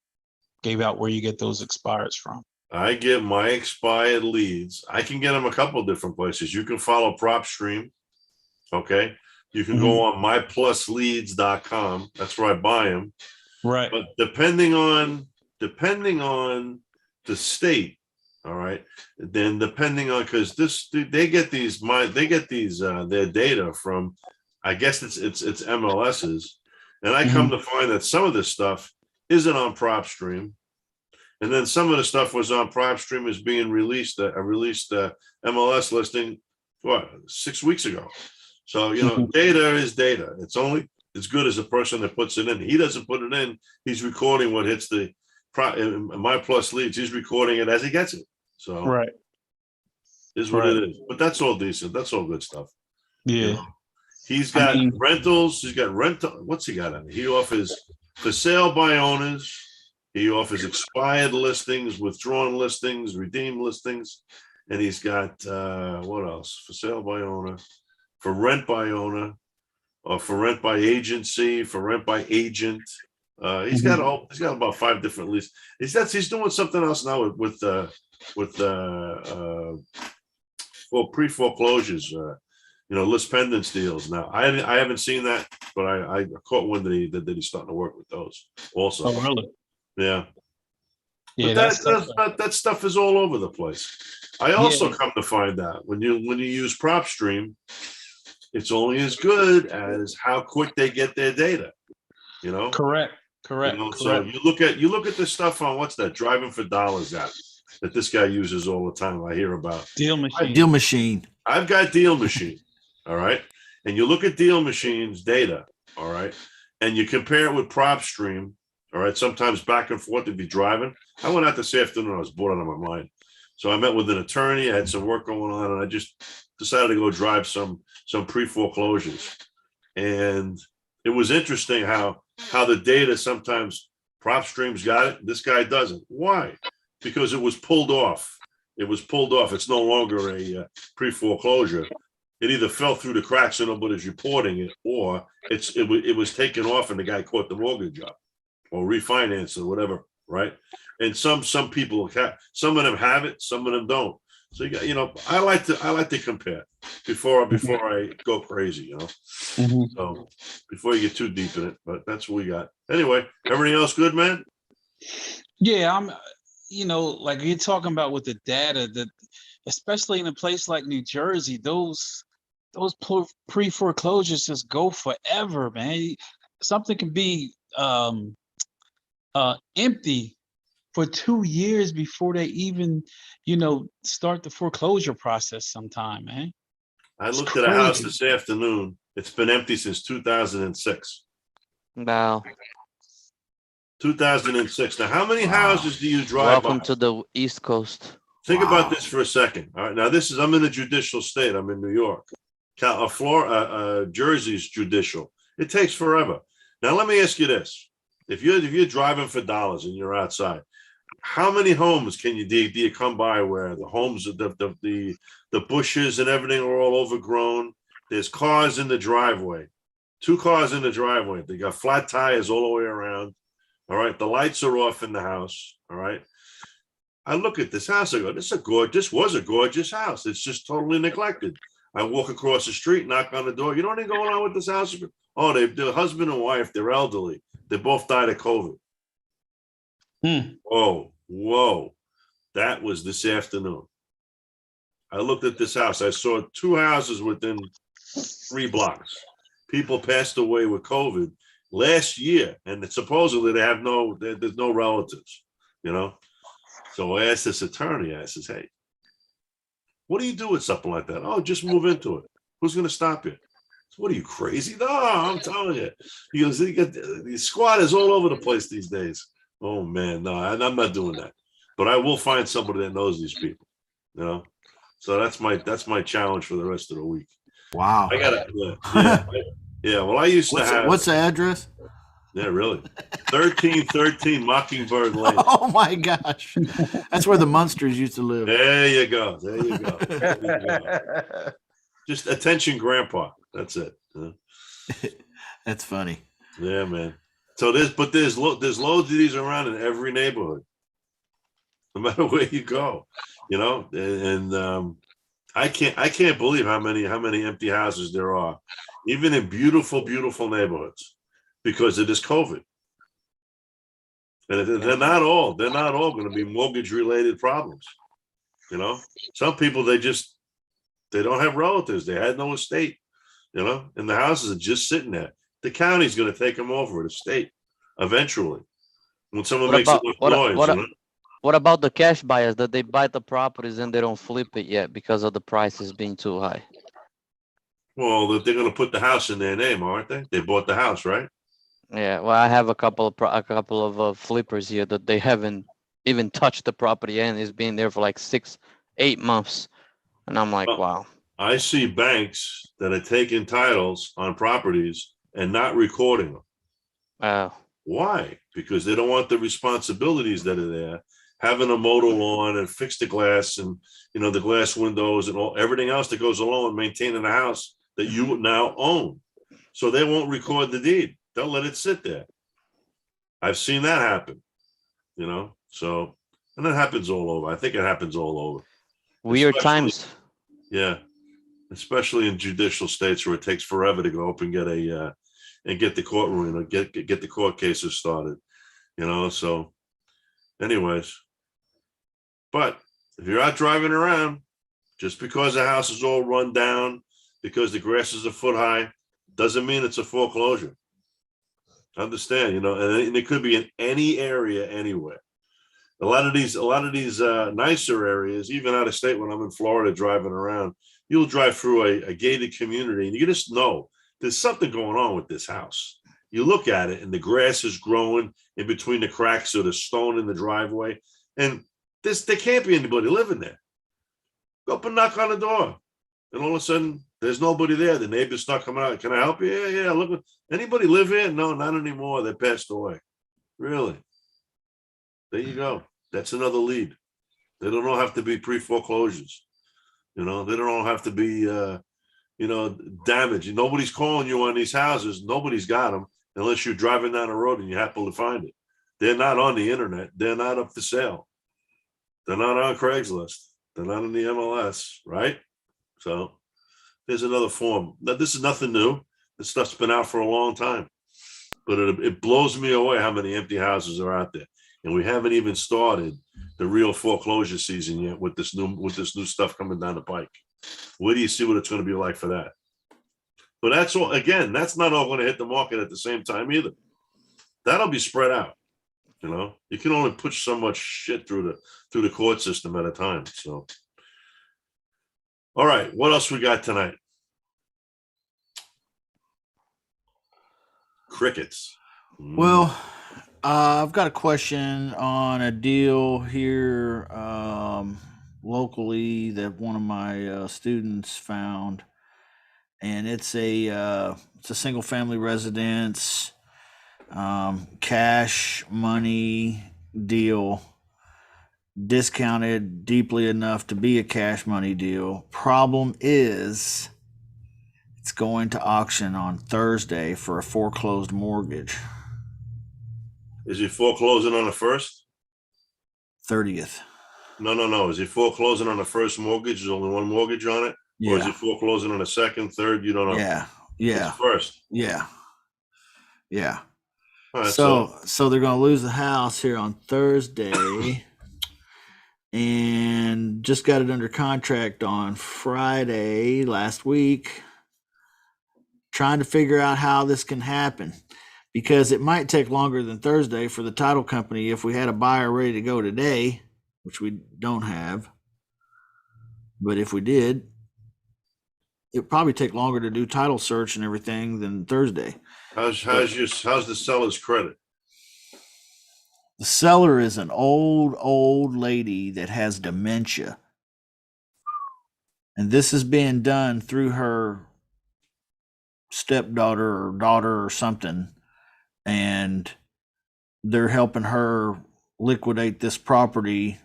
where you get those expires from. I get my expired leads. I can get them a couple different places. You can follow PropStream. Okay. You can go on myplusleads.com. That's where I buy them. Right. But depending on the state, all right, then depending on, because they get these their data from I guess it's MLS's, and I come to find that some of this stuff isn't on PropStream, and then some of the stuff was on PropStream is being released. Released MLS listing 6 weeks ago. So data is data. It's only as good as the person that puts it in. He doesn't put it in. He's recording what hits the My Plus leads. He's recording it as he gets it. So Right. is what it is. But that's all decent. That's all good stuff. Yeah. He's got I mean- rentals. He's got rental. What's he got on? He offers for sale by owners. He offers expired listings, withdrawn listings, redeemed listings, and he's got what else? For sale by owner, for rent by owner, or for rent by agency, for rent by agent. He's got about 5 different leases. He's doing something else now with pre-foreclosures. List pendants deals. Now I haven't seen that, but I caught one that he's starting to work with those also. Oh, really? Yeah. Yeah, But that stuff is all over the place. I also come to find out when you use PropStream, it's only as good as how quick they get their data. Correct. So you look at this stuff on what's that Driving for Dollars app that this guy uses all the time. I hear about Deal Machine. Deal Machine. I've got Deal Machine. All right. And you look at Deal Machine's data. All right. And you compare it with PropStream. All right. Sometimes back and forth to be driving. I went out this afternoon. I was bored out of my mind. So I met with an attorney. I had some work going on, and I just decided to go drive some pre-foreclosures. And it was interesting how the data sometimes PropStream's got it. This guy doesn't. Why? Because it was pulled off. It's no longer a pre-foreclosure. It either fell through the cracks and nobody's reporting it, or it was taken off and the guy caught the mortgage up or refinanced or whatever, right? And some people some of them have it, some of them don't. So I like to compare before I go crazy, So before you get too deep in it, but that's what we got. Anyway, everything else good, man? Yeah, I'm like you're talking about with the data, that especially in a place like New Jersey, those pre-foreclosures just go forever, man. Something can be empty for 2 years before they even, start the foreclosure process sometime, man. I looked at a house this afternoon. It's been empty since 2006. Wow. 2006. Now, how many houses do you drive Welcome by? to the East Coast. Think about this for a second. All right. Now, I'm in a judicial state. I'm in New York. Jersey's judicial. It takes forever. Now, let me ask you this. If you're driving for dollars and you're outside, how many homes do you come by where the homes, the bushes and everything are all overgrown? There's cars in the driveway, 2 cars in the driveway. They got flat tires all the way around. All right. The lights are off in the house. All right. I look at this house. I go, this was a gorgeous house. It's just totally neglected. I walk across the street, knock on the door. You know anything going on with this house? Oh, they're husband and wife. They're elderly. They both died of COVID. Whoa. That was this afternoon. I looked at this house. I saw 2 houses within 3 blocks. People passed away with COVID last year, and supposedly there's no relatives, So I asked this attorney, I says, hey, what do you do with something like that? Oh, just move into it. Who's going to stop you? So, what are you, crazy? No, I'm telling you. He goes, the squatters all over the place these days. Oh, man, no, I'm not doing that. But I will find somebody that knows these people, So that's my challenge for the rest of the week. Wow. I got it. Yeah. Well, I used to have. What's the address? Yeah, really. 1313 Mockingbird Lane. Oh my gosh. That's where the Munsters used to live. There you go. Just attention, Grandpa. That's it. That's funny. Yeah, man. So there's loads of these around in every neighborhood, no matter where you go. And I can't believe how many empty houses there are, even in beautiful neighborhoods, because of this COVID. And they're not all going to be mortgage related problems. Some people, they don't have relatives. They had no estate. you know, and the houses are just sitting there. The county's going to take them over, the state, eventually. When someone What makes about enough what noise, what you know? what about the cash buyers that they buy the properties and they don't flip it yet because of the prices being too high? Well, they're going to put the house in their name, aren't they? They bought the house, right? Yeah, well, I have a couple of flippers here that they haven't even touched the property and it's been there for like 6, 8 months, and I'm like, Well, wow. I see banks that are taking titles on properties and not recording them. Why? Because they don't want the responsibilities that are there, having a motor lawn and fix the glass and, you know, the glass windows and all, everything else that goes along with maintaining the house that you now own. So they won't record the deed. They'll let it sit there. I've seen that happen, you know, so, and that happens all over. I think it happens all over. Weird Especially- times. Yeah. Especially in judicial states where it takes forever to go up and get the courtroom, or get the court cases started, you know, so anyways. But if you're out driving around, just because the house is all run down, because the grass is a foot high, doesn't mean it's a foreclosure. Understand, you know, and it could be in any area, anywhere. A lot of these nicer areas, even out of state, when I'm in Florida driving around, you'll drive through a gated community and you just know there's something going on with this house. You look at it and the grass is growing in between the cracks of the stone in the driveway. And there can't be anybody living there. Go up and knock on the door. And all of a sudden, there's nobody there. The neighbors start coming out. Can I help you? Yeah. Look, anybody live here? No, not anymore. They passed away. Really? There you go. That's another lead. They don't all have to be pre-foreclosures. You know, they don't all have to be, damaged. Nobody's calling you on these houses. Nobody's got them unless you're driving down the road and you happen to find it. They're not on the internet. They're not up for sale. They're not on Craigslist. They're not in the MLS, right? So there's another form. Now, this is nothing new. This stuff's been out for a long time. But it blows me away how many empty houses are out there. And we haven't even started the real foreclosure season yet with this new stuff coming down the pike. Where do you see what it's going to be like for that? But that's all, again, that's not all going to hit the market at the same time either. That'll be spread out. You know, you can only push so much shit through the court system at a time. So, all right, what else we got tonight? Crickets. Well, I've got a question on a deal here locally that one of my students found, and it's a single family residence, cash money deal, discounted deeply enough to be a cash money deal. Problem is, it's going to auction on Thursday for a foreclosed mortgage. Is he foreclosing on the first? 30th. No. Is he foreclosing on the first mortgage? There's only one mortgage on it? Or is he foreclosing on the second, third? You don't know. Yeah. It's first. Yeah. All right, So they're going to lose the house here on Thursday, and just got it under contract on Friday last week. Trying to figure out how this can happen, because it might take longer than Thursday for the title company if we had a buyer ready to go today, which we don't have. But if we did, it'd probably take longer to do title search and everything than Thursday. how's the seller's credit? The seller is an old lady that has dementia. And this is being done through her stepdaughter or daughter or something. And they're helping her liquidate this property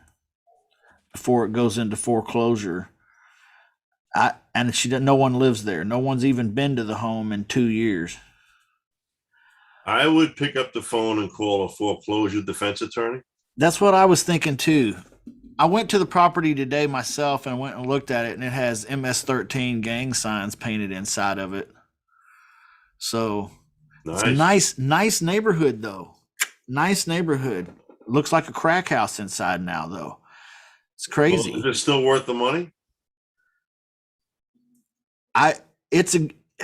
before it goes into foreclosure. And no one lives there. No one's even been to the home in 2 years. I would pick up the phone and call a foreclosure defense attorney. That's what I was thinking too. I went to the property today myself and went and looked at it, and it has MS-13 gang signs painted inside of it. So it's a nice neighborhood though. Nice neighborhood. Looks like a crack house inside now though. It's crazy. Well, is it still worth the money?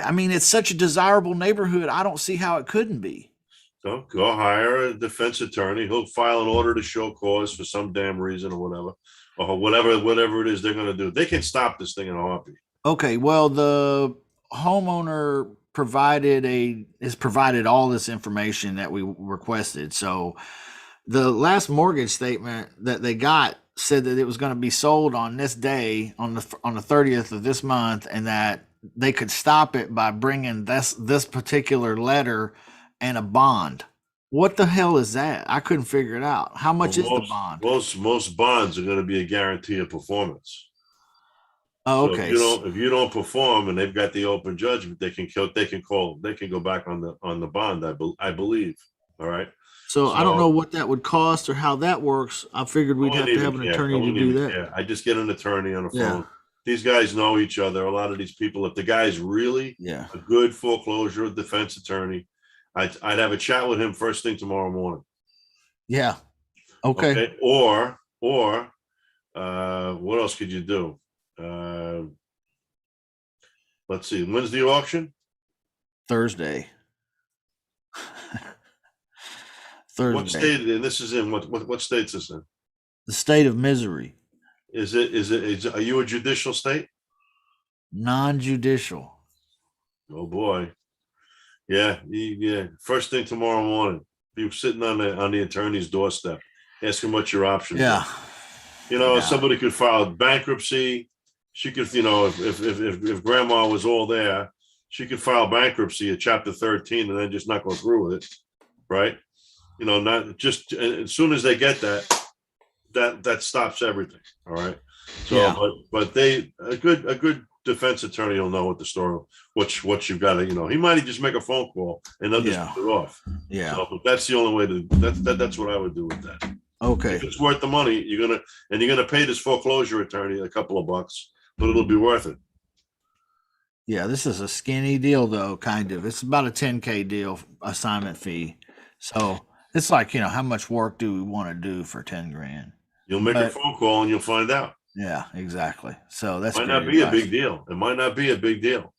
I mean, it's such a desirable neighborhood. I don't see how it couldn't be. So go hire a defense attorney. He'll file an order to show cause for some damn reason or whatever it is they're going to do. They can stop this thing in a heartbeat. Okay, well, the homeowner has provided all this information that we requested. So the last mortgage statement that they got said that it was going to be sold on this day, on the 30th of this month, and that they could stop it by bringing this particular letter and a bond. What the hell is that? I couldn't figure it out. How much is the bond? Most bonds are going to be a guarantee of performance. Oh, So okay. if you don't perform and they've got the open judgment, they can go back on the bond. I believe. All right. So I don't So- know what that would cost or how that works. I figured we'd I have wouldn't to have even an care. I attorney to wouldn't do even that. care. I just get an attorney on the Yeah. phone. These guys know each other. A lot of these people, if the guy's really Yeah. a good foreclosure defense attorney, I'd have a chat with him first thing tomorrow morning. Yeah. Okay. Or what else could you do? Let's see. When's the auction? Thursday. What Thursday. state? And this is in what state's this in? The state of Missouri. Are you a judicial state? Non-judicial. Oh boy. Yeah. First thing tomorrow morning, be sitting on the attorney's doorstep, asking what your options Yeah. are. If Yeah. somebody could file bankruptcy, she could, if grandma was all there, she could file bankruptcy at chapter 13 and then just not go through with it. Right. Not just as soon as they get that stops everything. All right. So, Yeah. but a good defense attorney will know what the story, what you've got to, he might just make a phone call and they'll just Yeah. put it off. Yeah. So, but that's the only way that's what I would do with that. Okay. If it's worth the money, you're gonna pay this foreclosure attorney a couple of bucks, but it'll be worth it. Yeah. This is a skinny deal though, kind of. It's about a 10K deal assignment fee. So it's like, how much work do we want to do for 10 grand? You'll make a But- phone call and you'll find out. Yeah, exactly. So that's Might great not be a advice. big deal. It might not be a big deal.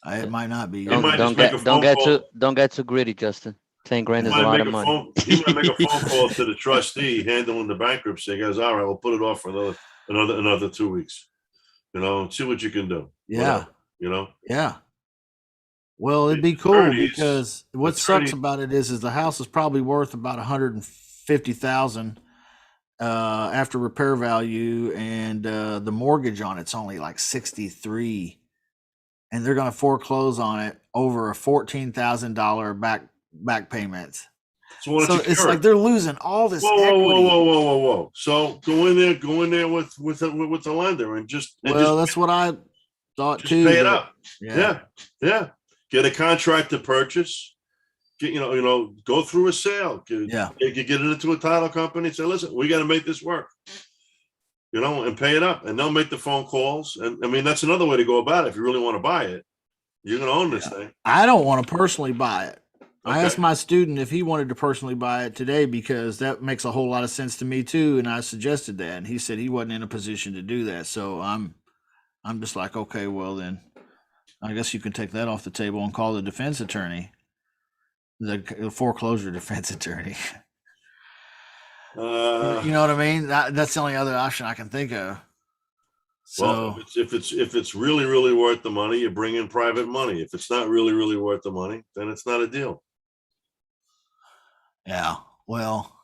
It might not be. He might Don't just make a get don't phone get call. don't get too greedy, Justin. 10 grand He is a lot might of make a money. he might make a phone call to the trustee handling the bankruptcy. He goes, all right, we'll put it off for another 2 weeks. See what you can do. Yeah. Whatever, Yeah. Well, it'd be cool Attorneys- because what sucks about it is the house is probably worth about 150,000 after repair value, and the mortgage on it's only like 63, and they're going to foreclose on it over a $14,000 back payment. So why So don't you it's cure like it? they're losing all this Whoa, whoa, equity. whoa. So go in there with the lender and just That's what I thought too. pay it but- up. Yeah. Get a contract to purchase. Get go through a sale. Yeah. You get it into a title company. Say, listen, we got to make this work. And pay it up, and they'll make the phone calls. And I mean, that's another way to go about it. If you really want to buy it, you're going to own this thing. I don't want to personally buy it. I Okay. asked my student if he wanted to personally buy it today because that makes a whole lot of sense to me too, and I suggested that, and he said he wasn't in a position to do that. So I'm just like, okay, well then, I guess you can take that off the table and call the defense attorney, the foreclosure defense attorney. You know what I mean? That's the only other option I can think of. So Well, if it's really, really worth the money, you bring in private money. If it's not really, really worth the money, then it's not a deal. yeah, well,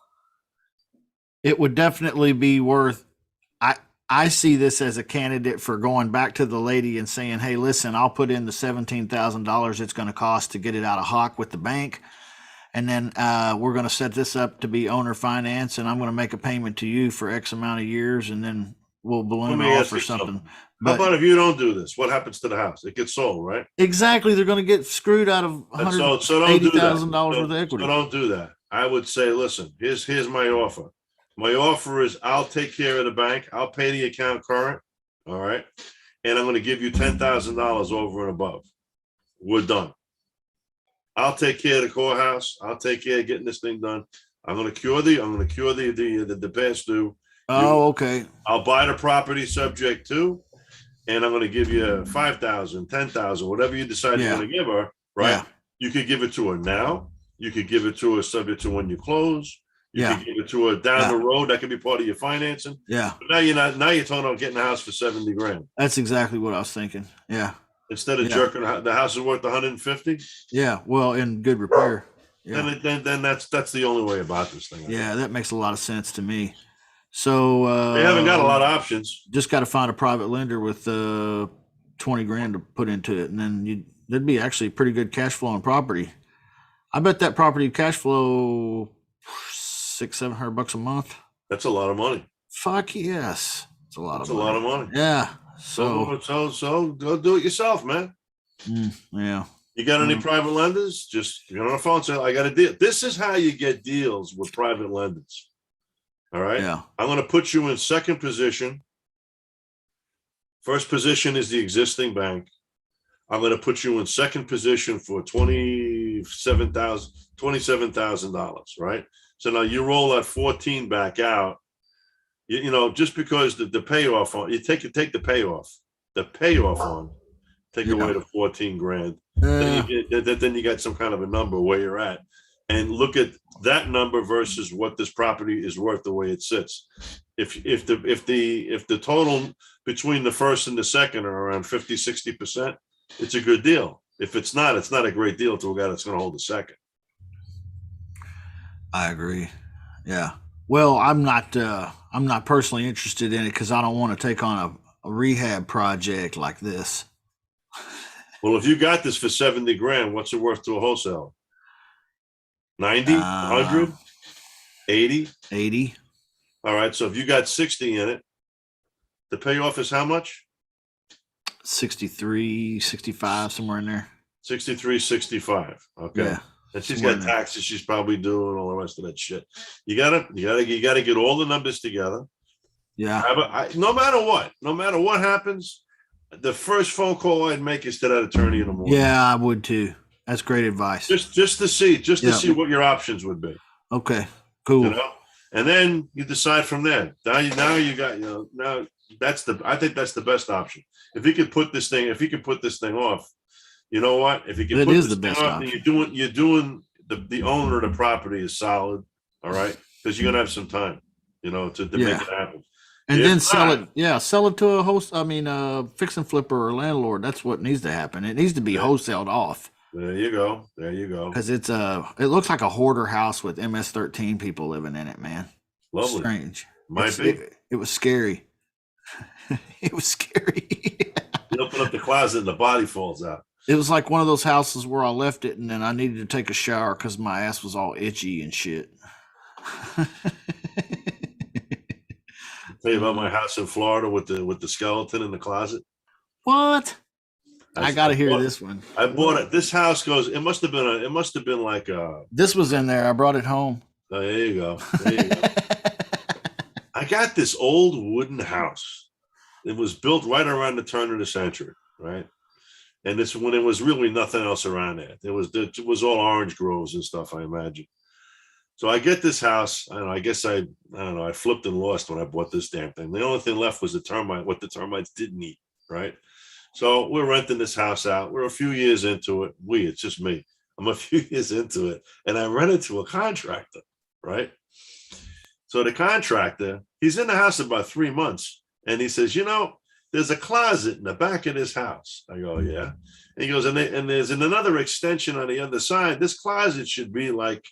it would definitely be worth. I see this as a candidate for going back to the lady and saying, "Hey, listen, I'll put in the $17,000 it's going to cost to get it out of Hawk with the bank, and then we're going to set this up to be owner finance, and I'm going to make a payment to you for X amount of years, and then we'll balloon Let me off ask or you something." something. How But about if you don't do this? What happens to the house? It gets sold, right? exactly, they're going to get screwed out of And so don't do that. $180,000 worth of equity. So don't do that. I would say, listen, here's my offer. My offer is I'll take care of the bank. I'll pay the account current. All right. And I'm going to give you $10,000 over and above. We're done. I'll take care of the courthouse. I'll take care of getting this thing done. I'm going to cure the past due. Oh, okay. I'll buy the property subject to, and I'm going to give you 5,000, 10,000, whatever you decide you're Yeah. going to give her, right? Yeah. You could give it to her now. You could give it to her subject to when you close. You Yeah. could give it to her down Yeah. the road. That could be part of your financing. Yeah. But now you're not. Now you're talking about getting a house for 70 grand That's exactly what I was thinking. Yeah. instead of Yeah. jerking. The house is worth 150. Yeah. Well, in good repair. Yeah. Then that's the only way about this thing. Yeah. That makes a lot of sense to me. So We haven't got a lot of options. just got to find a private lender with 20 grand to put into it, and then there'd be actually pretty good cash flow on property. I bet that property cash flow $600-700 a month. That's a lot of money. Fuck yes, it's a lot That's of a money. lot of money. Yeah. So So go do it yourself, man. yeah. You got any Mm. private lenders? Just get on the phone. Say, I got a deal. This is how you get deals with private lenders. All right. Yeah. I'm going to put you in second position. First position is the existing bank. I'm going to put you in second position for $27,000, right? So now you roll that 14 back out. You know, just because the payoff on you take the payoff on, take away the 14 grand. Then you got some kind of a number where you're at, and look at that number versus what this property is worth the way it sits. If the total between the first and the second are around 50-60%, it's a good deal. If it's not a great deal to a guy that's going to hold the second. I agree. Yeah. Well, I'm not personally interested in it because I don't want to take on a rehab project like this. Well, if you got this for 70 grand, what's it worth to a wholesaler? 90, 100, 80? 80. All right. So if you got 60 in it, the payoff is how much? 63, 65, somewhere in there. 63, 65. Okay. Yeah. And she's somewhere got in there. taxes she's probably doing, all the rest of that shit. You gotta get all the numbers together. Yeah. No matter what happens, the first phone call I'd make is to that attorney in the morning. Yeah, I would too. That's great advice. Just to see Yeah. what your options would be. Okay. Cool. You know, and then you decide from there. Now you got, now I think that's the best option. If he could put this thing off, you know what? If you can That put is this the thing best off, then option. you're doing the owner of the property is solid, all right? Because you're gonna have some time, to make Yeah. it happen. And If then sell not- it. Yeah, sell it to a host. I mean, fix and flipper or landlord. That's what needs to happen. It needs to be Yeah. wholesaled off There you go. because it looks like a hoarder house with MS-13 people living in it. Man, Lovely. strange. Might be. It was scary. It was scary. You open up the closet and the body falls out. It was like one of those houses where I left it and then I needed to take a shower because my ass was all itchy and shit. Tell you about my house in Florida with the skeleton in the closet. What? I got to hear bought- this one. I bought it. This house goes. It must have been like This was in there. I brought it home. oh, there you go. There you go. I got this old wooden house. It was built right around the turn of the century, right? And this when there was really nothing else around there. It was all orange groves and stuff, I imagine. So I get this house. I don't know. I guess I don't know. I flipped and lost when I bought this damn thing. The only thing left was what the termites didn't eat, right? So we're renting this house out. We're a few years into it. It's just me. I'm a few years into it, and I rent it to a contractor, right? So the contractor, he's in the house about 3 months, and he says, there's a closet in the back of this house. I go, yeah. And he goes, and there's another extension on the other side. This closet should be like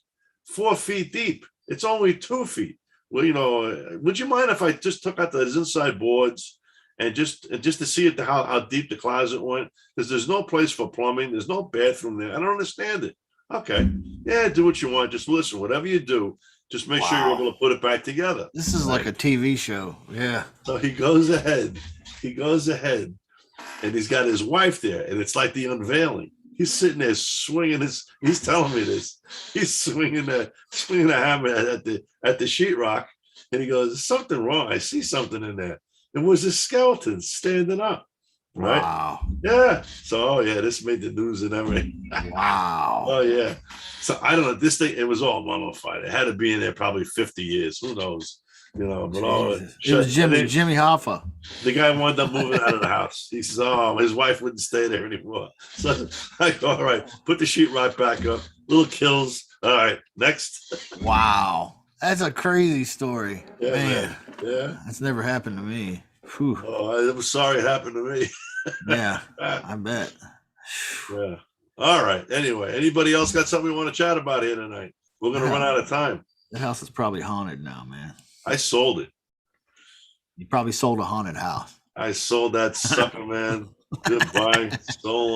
4 feet deep. It's only 2 feet. Well, would you mind if I just took out those inside boards and just to see how deep the closet went? Because there's no place for plumbing. There's no bathroom there. I don't understand it. Okay. Yeah, do what you want. Just listen, whatever you do, just make sure you're able to put it back together. This is like a TV show. Yeah. So he goes ahead, and he's got his wife there, and it's like the unveiling. He's sitting there swinging he's telling me this. He's swinging a hammer at the sheetrock, and he goes, "There's something wrong. I see something in there." It was a skeleton standing up. Right? Wow. Yeah. So, this made the news and everything. Wow. Oh, yeah. So I don't know. This thing, it was all mummified. It had to be in there probably 50 years. Who knows? you know, but all Jesus. It was Jimmy Hoffa. the guy wound up moving out of the house. He says, "Oh, his wife wouldn't stay there anymore." So I go, "All right, put the sheetrock back up. Little kills. All right, next." Wow. That's a crazy story. Yeah, man. Yeah. That's never happened to me. Whew. Oh, I'm sorry it happened to me. Yeah, I bet. Yeah. All right. Anyway, anybody else got something we want to chat about here tonight? We're gonna run out of time. The house is probably haunted now, man. I sold it. You probably sold a haunted house. I sold that sucker, man. Goodbye. So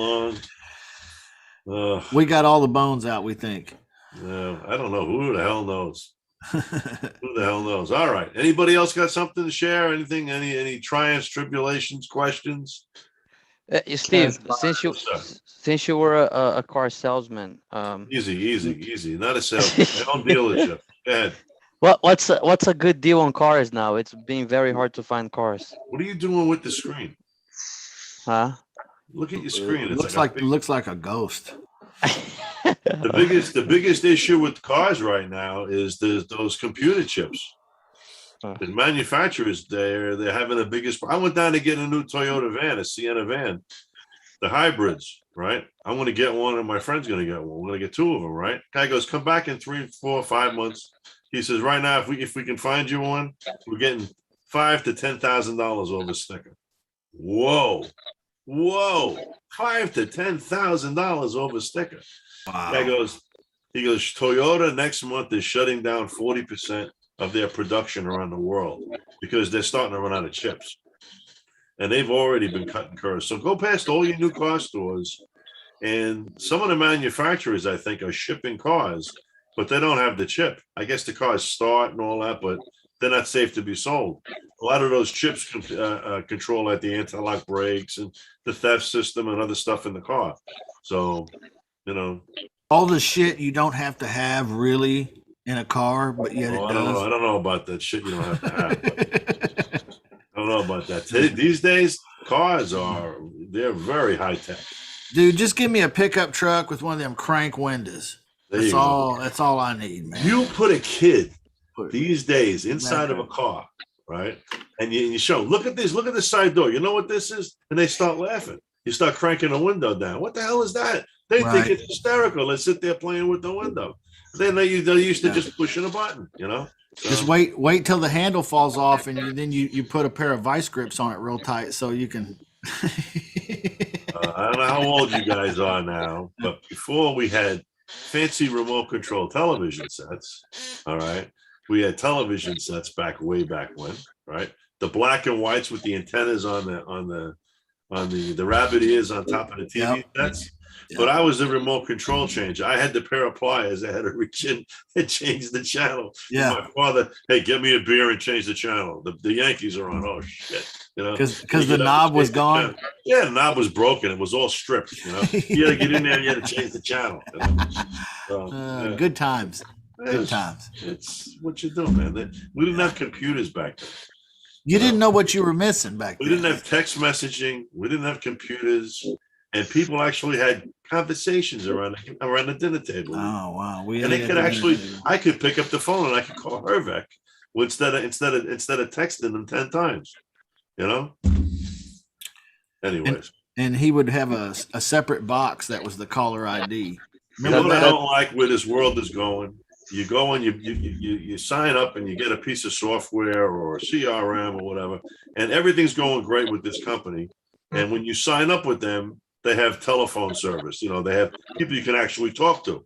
long. We got all the bones out, we think. Yeah, I don't know. Who the hell knows? Who the hell knows? All right. Anybody else got something to share? Anything? Any triumphs, tribulations, questions? Steve, Yes, since you were a car salesman, Easy. Not a salesman. My own dealership. Go ahead. what's a good deal on cars now? It's being very hard to find cars. What are you doing with the screen? Huh? Look at your screen. It It's looks like a ghost. the biggest issue with cars right now is those computer chips. The manufacturers they're having the biggest. I went down to get a new Toyota van, a Sienna van, the hybrids, right? I want to get one, and my friend's going to get one. We're going to get two of them, right? Guy goes, come back in 3, 4, 5 months. He says, right now, if we can find you one, we're getting $5,000 to $10,000 over sticker. Whoa, $5,000 to $10,000 over sticker. Wow. Guy goes, Toyota next month is shutting down 40% of their production around the world because they're starting to run out of chips. And they've already been cutting curves. So go past all your new car stores, and some of the manufacturers, I think, are shipping cars, but they don't have the chip. I guess the cars start and all that, but they're not safe to be sold. A lot of those chips control like the anti-lock brakes and the theft system and other stuff in the car. So, you know, all the shit you don't have to have really in a car, but yet it I does. don't know about that shit you don't have to have. I don't know about that. These days, cars they're very high tech. Dude, just give me a pickup truck with one of them crank windows. That's all I need, man. You put a kid these days inside of a car, right? And you show, look at this side door. You know what this is? And they start laughing. You start cranking the window down. What the hell is that? They think it's hysterical. They sit there playing with the window. Then they're used to just pushing a button, you know? So, just wait till the handle falls off, and then you put a pair of vice grips on it real tight so you can. I don't know how old you guys are now, but before we had fancy remote control television sets, all right? We had television sets way back when, right? The black and whites with the antennas on the rabbit ears on top of the TV sets. But I was the remote control changer. I had the pair of pliers. I had to reach in and change the channel. Yeah. My father, hey, get me a beer and change the channel. The Yankees are on. Oh shit, you know, because the knob was gone. Yeah, the knob was broken. It was all stripped. You know, you had to get in there and you had to change the channel. You know? So, good times. Good times. It's what you do, man. We didn't have computers back then. You didn't know what you were missing back then. We didn't have text messaging. We didn't have computers. And people actually had conversations around the dinner table. Oh wow! I could pick up the phone and I could call Hervek instead of texting them 10 times. You know. Anyways, and he would have a separate box that was the caller ID. Remember what I don't like where this world is going. You go and you sign up and you get a piece of software or a CRM or whatever, and everything's going great with this company. And when you sign up with them, they have telephone service. You know, they have people you can actually talk to.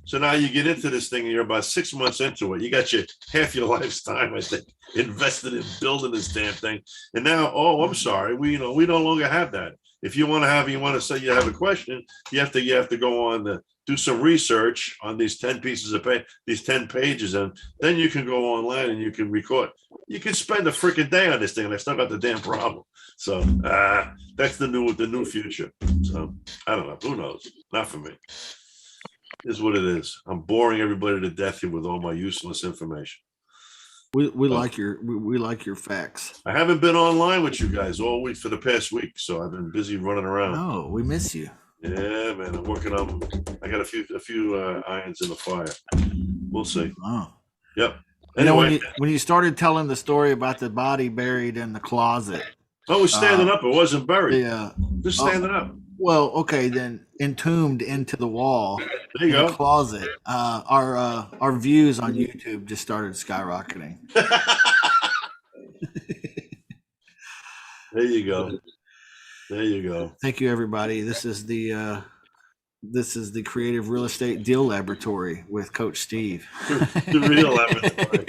So now you get into this thing and you're about 6 months into it. You got half your life's time, I think, invested in building this damn thing. And now, I'm sorry, we no longer have that. If you want to say you have a question, you have to go on do some research on these 10 pieces of these 10 pages, and then you can go online and you can record. You can spend a freaking day on this thing, and I still got the damn problem. So that's the new future. So I don't know. Who knows? Not for me. It is what it is. I'm boring everybody to death here with all my useless information. We like your facts. I haven't been online with you guys all week for the past week, so I've been busy running around. Oh, we miss you. Yeah, man. I'm working on. I got a few irons in the fire. We'll see. Oh. Yep. You know, Anyway, when you started telling the story about the body buried in the closet, I was standing up. It wasn't buried. the Just standing up. well, okay, then entombed into the wall There you in the go. closet. Our views on YouTube just started skyrocketing. There you go. There you go. Thank you, everybody. This is the Creative Real Estate Deal Laboratory with Coach Steve. The real laboratory.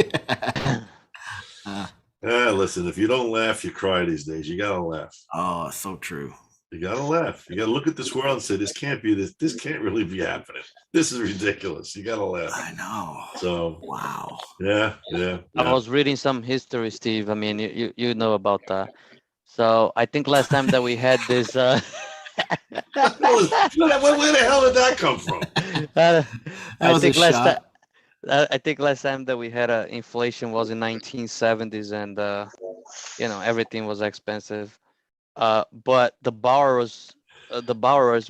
Listen, if you don't laugh, you cry these days. You gotta laugh. Oh, so true. You gotta laugh. You gotta look at this world and say, this can't be this. This can't really be happening. This is ridiculous. You gotta laugh. I know. So Wow. yeah. I was reading some history, Steve. I mean, you know about that. So I think last time that we had this, Where the hell did that come from? That was a shot. I think last time that we had inflation was in 1970s, and everything was expensive. But the borrowers,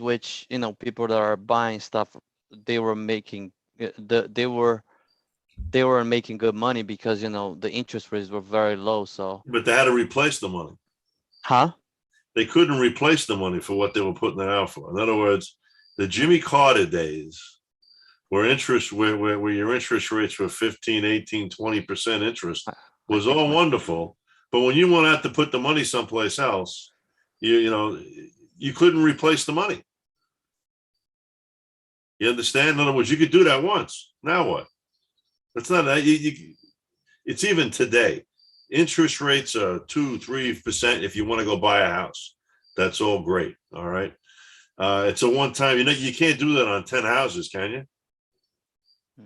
which people that are buying stuff, they were making they were making good money because the interest rates were very low. So, But they had to replace the money. huh? They couldn't replace the money for what they were putting it out for. In other words, the Jimmy Carter days where your interest rates were 15, 18, 20% interest was all wonderful. But when you went out to put the money someplace else, you couldn't replace the money. You understand? In other words, you could do that once. Now what? That's not that. It's even today. Interest rates are 2-3% if you want to go buy a house. That's all great. All right. It's a one-time. You can't do that on 10 houses, can you?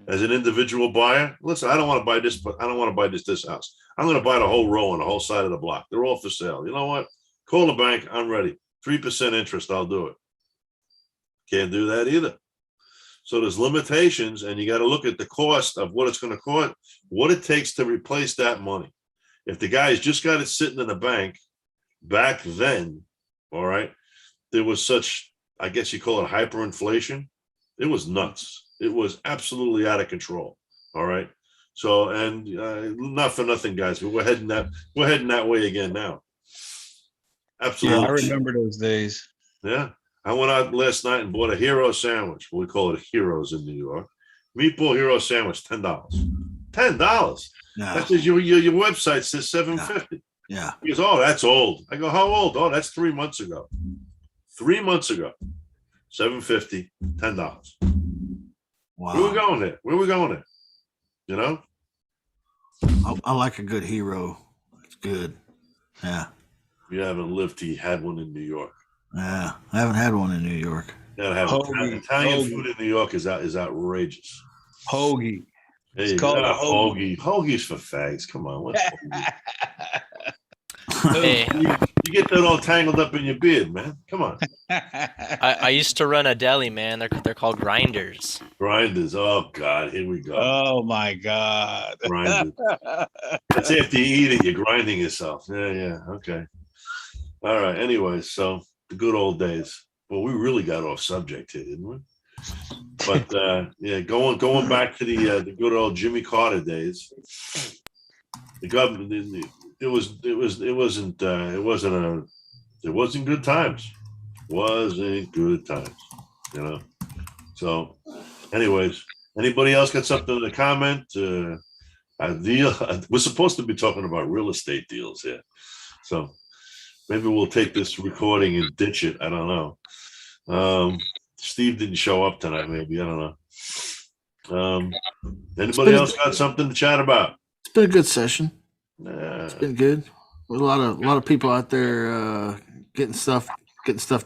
As an individual buyer, listen, I don't want to buy this, but I don't want to buy this house. I'm going to buy the whole row on the whole side of the block. They're all for sale. You know what? Call the bank. I'm ready. 3% interest. I'll do it. Can't do that either. So there's limitations, and you got to look at the cost of what it's going to cost, what it takes to replace that money. If the guy's just got it sitting in the bank back then, all right, there was such, I guess you call it hyperinflation. It was nuts. It was absolutely out of control. All right. So, and not for nothing, guys, but we're heading that way again now. Absolutely. Yeah, I remember those days. Yeah. I went out last night and bought a hero sandwich. We call it Heroes in New York. Meatball hero sandwich, $10. $10. No. That says your website says $7.50. Yeah. He goes, oh, that's old. I go, how old? Oh, that's 3 months ago. 3 months ago. $7.50, $10. Wow. Where we going there? Where we going there? You know? I like a good hero. It's good. Yeah. If you haven't lived, he had one in New York. Yeah. I haven't had one in New York. You gotta have Hoagie. Italian Hoagie. food in New York is outrageous. Hoagie. There It's you called go. a hoagie. Hoagie's for fags. Come on. What's hoagie? Hey, You get that all tangled up in your beard, man. Come on. I used to run a deli, man. They're called grinders. Grinders. Oh, God. Here we go. Oh my God. Grinders. That's after you eat it, you're grinding yourself. Yeah. Okay. All right. Anyways, so the good old days. Well, we really got off subject here, didn't we? But yeah, going back to the good old Jimmy Carter days. The government, it wasn't good times. Wasn't good times, you know. So, anyways, anybody else got something to comment? A deal. We're supposed to be talking about real estate deals here, so maybe we'll take this recording and ditch it. I don't know. Steve didn't show up tonight. Maybe I don't know. Anybody else got something to chat about? It's been a good session. Nah. It's been good. With a lot of people out there getting stuff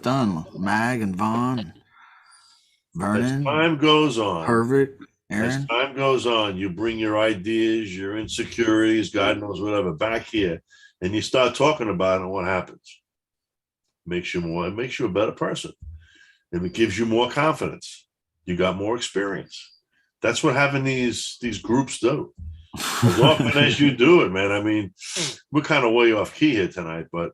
done. Mag and Vaughn, and As Vernon, time goes on, Hervick, as Aaron. time goes on, you bring your ideas, your insecurities, God knows whatever, back here, and you start talking about it. And what happens? It makes you a better person, and it gives you more confidence. You got more experience. That's what having these groups do. As often as you do it, man. I mean, we're kind of way off key here tonight, but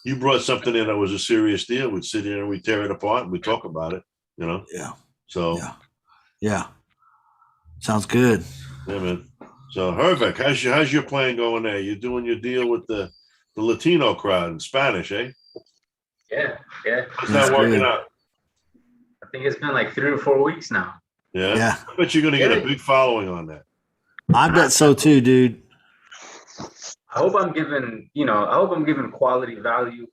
you brought something in that was a serious deal. We'd sit here and we'd tear it apart and we'd talk about it, you know? Yeah. So, Yeah. Sounds good. yeah, man. So Hervik, how's your plan going there? You're doing your deal with the Latino crowd in Spanish, eh? Yeah. How's That's that working good. out? I think it's been like 3 or 4 weeks now. Yeah. Yeah, I bet you're gonna get a Yeah. big following on that. I bet so too, dude. I hope I'm giving quality value.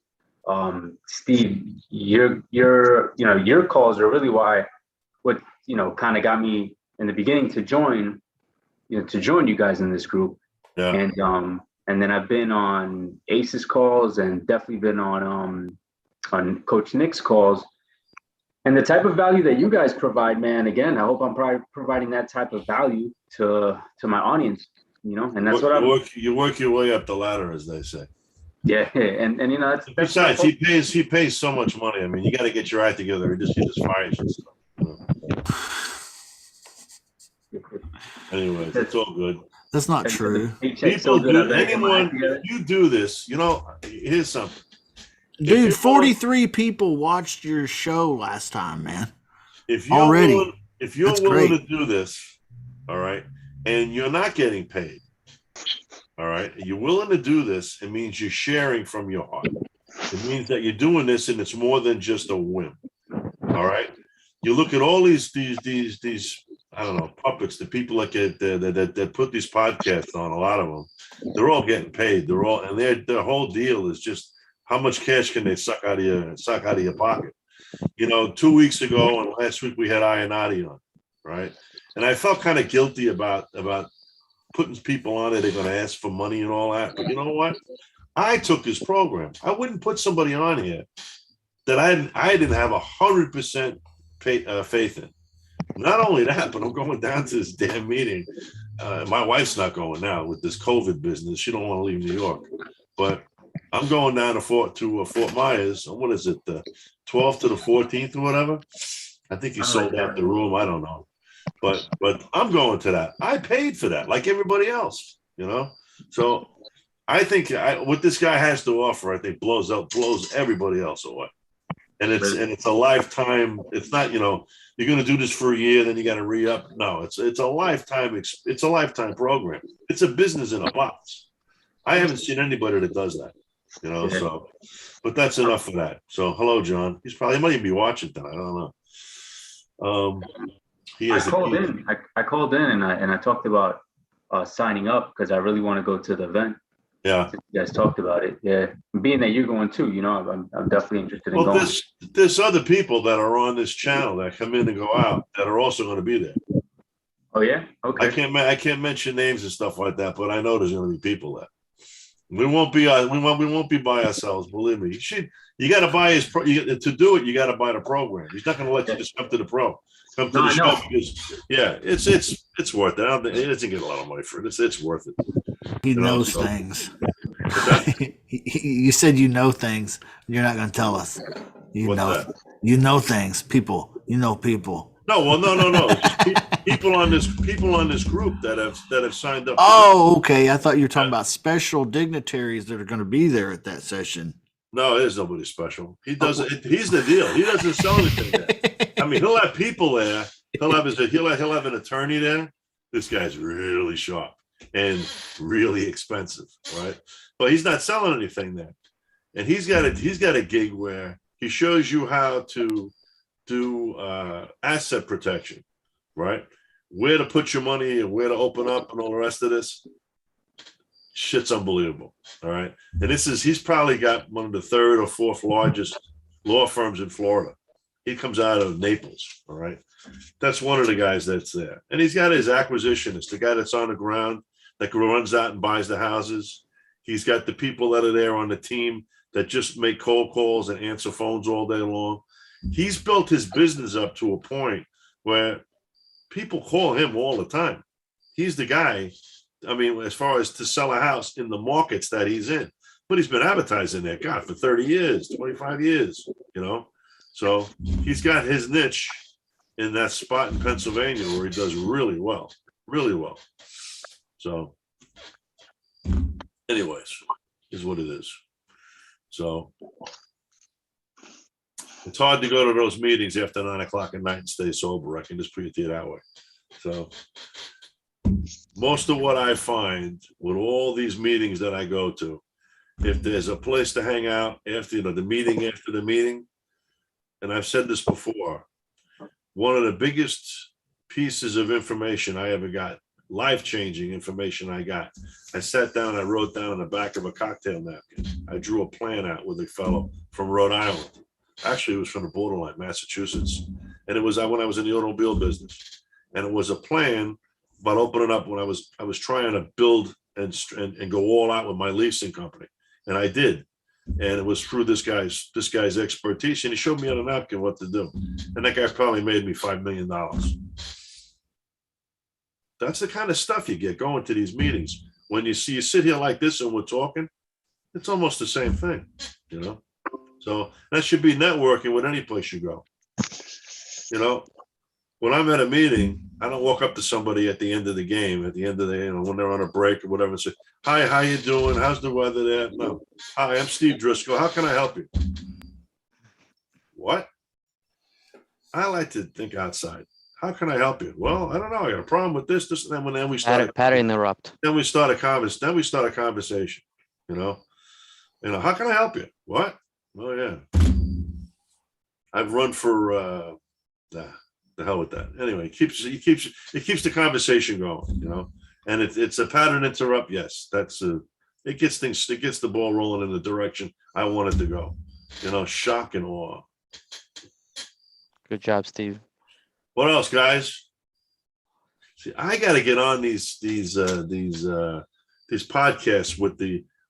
Steve, your calls are really what kind of got me in the beginning to join you guys in this group. Yeah. And then I've been on Ace's calls and definitely been on Coach Nick's calls. And the type of value that you guys provide, man, again, I hope I'm providing that type of value to my audience, and that's what You work your way up the ladder, as they say. yeah. And that's Besides, he pays so much money. I mean, you got to get your act together. He just fires and stuff. Anyways, it's all good. That's not true. People do anyone. If you do this, here's something. Dude, 43 people watched your show last time, man. If you're Already. willing, if you're That's willing great. to do this, all right, and you're not getting paid, all right, you're willing to do this, it means you're sharing from your heart. It means that you're doing this and it's more than just a whim. All right. You look at all these I don't know, puppets, the people that put these podcasts on, a lot of them, they're all getting paid. They're all, and their whole deal is just how much cash can they suck out of your pocket. 2 weeks ago and last week we had Ionati on, right? And I felt kind of guilty about putting people on it. They're going to ask for money and all that. But you know what? I took this program. I wouldn't put somebody on here that I didn't have 100% faith in. Not only that, but I'm going down to this damn meeting. My wife's not going now with this COVID business. She don't want to leave New York, but I'm going down to Fort Myers. What is it? The 12th to the 14th or whatever. I think he sold out the room. I don't know, but I'm going to that. I paid for that, like everybody else. So I think what this guy has to offer, I think blows everybody else away. And it's a lifetime. It's not, you're going to do this for a year, then you got to re-up. No, it's a lifetime. It's a lifetime program. It's a business in a box. I haven't seen anybody that does that, so, but that's enough of that. So hello, John. He might even be watching that. I don't know. I called in and I talked about signing up because I really want to go to the event. Yeah. You guys talked about it. Yeah. Being that you're going too, I'm definitely interested in going. There's other people that are on this channel that come in and go out that are also going to be there. Oh yeah. Okay. I can't mention names and stuff like that, but I know there's going to be people there. We won't be by ourselves. Believe me. You got to buy his to do it. You got to buy the program. He's not going to let you just come to the pro. Come to the show because it's worth it. It doesn't get a lot of money for it. It's worth it. He knows things. You said you know things. You're not going to tell us. You know things. People. People. No. Just people on this group that have signed up. Oh, okay. I thought you were talking about special dignitaries that are going to be there at that session. No, there's nobody special. He doesn't. He's the deal. He doesn't sell anything there. I mean, he'll have people there. He'll have an attorney there. This guy's really sharp and really expensive, right? But he's not selling anything there. And he's got a gig where he shows you how to do asset protection, right? Where to put your money and where to open up and all the rest of this. Shit's unbelievable. All right. And he's probably got one of the third or fourth largest law firms in Florida. He comes out of Naples. All right. That's one of the guys that's there. And he's got his acquisitionist, the guy that's on the ground that runs out and buys the houses. He's got the people that are there on the team that just make cold calls and answer phones all day long. He's built his business up to a point where people call him all the time. He's the guy. I mean, as far as to sell a house in the markets that he's in, but he's been advertising there, God, for 30 years, 25 years, So he's got his niche in that spot in Pennsylvania where he does really well. So anyways, is what it is. So it's hard to go to those meetings after 9 o'clock at night and stay sober. I can just put it to you that way. So most of what I find with all these meetings that I go to, if there's a place to hang out after, the meeting after the meeting, and I've said this before, one of the biggest pieces of information I ever got, life-changing information I got, I sat down, I wrote down on the back of a cocktail napkin. I drew a plan out with a fellow from Rhode Island. Actually, it was from the borderline, Massachusetts. And it was when I was in the automobile business. And it was a plan about opening up when I was trying to build and go all out with my leasing company. And I did. And it was through this guy's expertise. And he showed me on a napkin what to do. And that guy probably made me $5 million. That's the kind of stuff you get going to these meetings. When you sit here like this and we're talking, it's almost the same thing, So that should be networking with any place you go. When I'm at a meeting, I don't walk up to somebody at the end of the game, at the end of the, when they're on a break or whatever, and say, "Hi, how you doing? How's the weather there?" No. "Hi, I'm Steve Driscoll. How can I help you?" What? I like to think outside. How can I help you? Well, I don't know. I got a problem with this, and then we start. Pat interrupt. Then we start a conversation. How can I help you? What? Oh yeah. I've run for the hell with that. Anyway, it keeps the conversation going, and it's a pattern interrupt. Yes, it gets the ball rolling in the direction I want it to go. Shock and awe. Good job, Steve. What else, guys? See, I got to get on these podcasts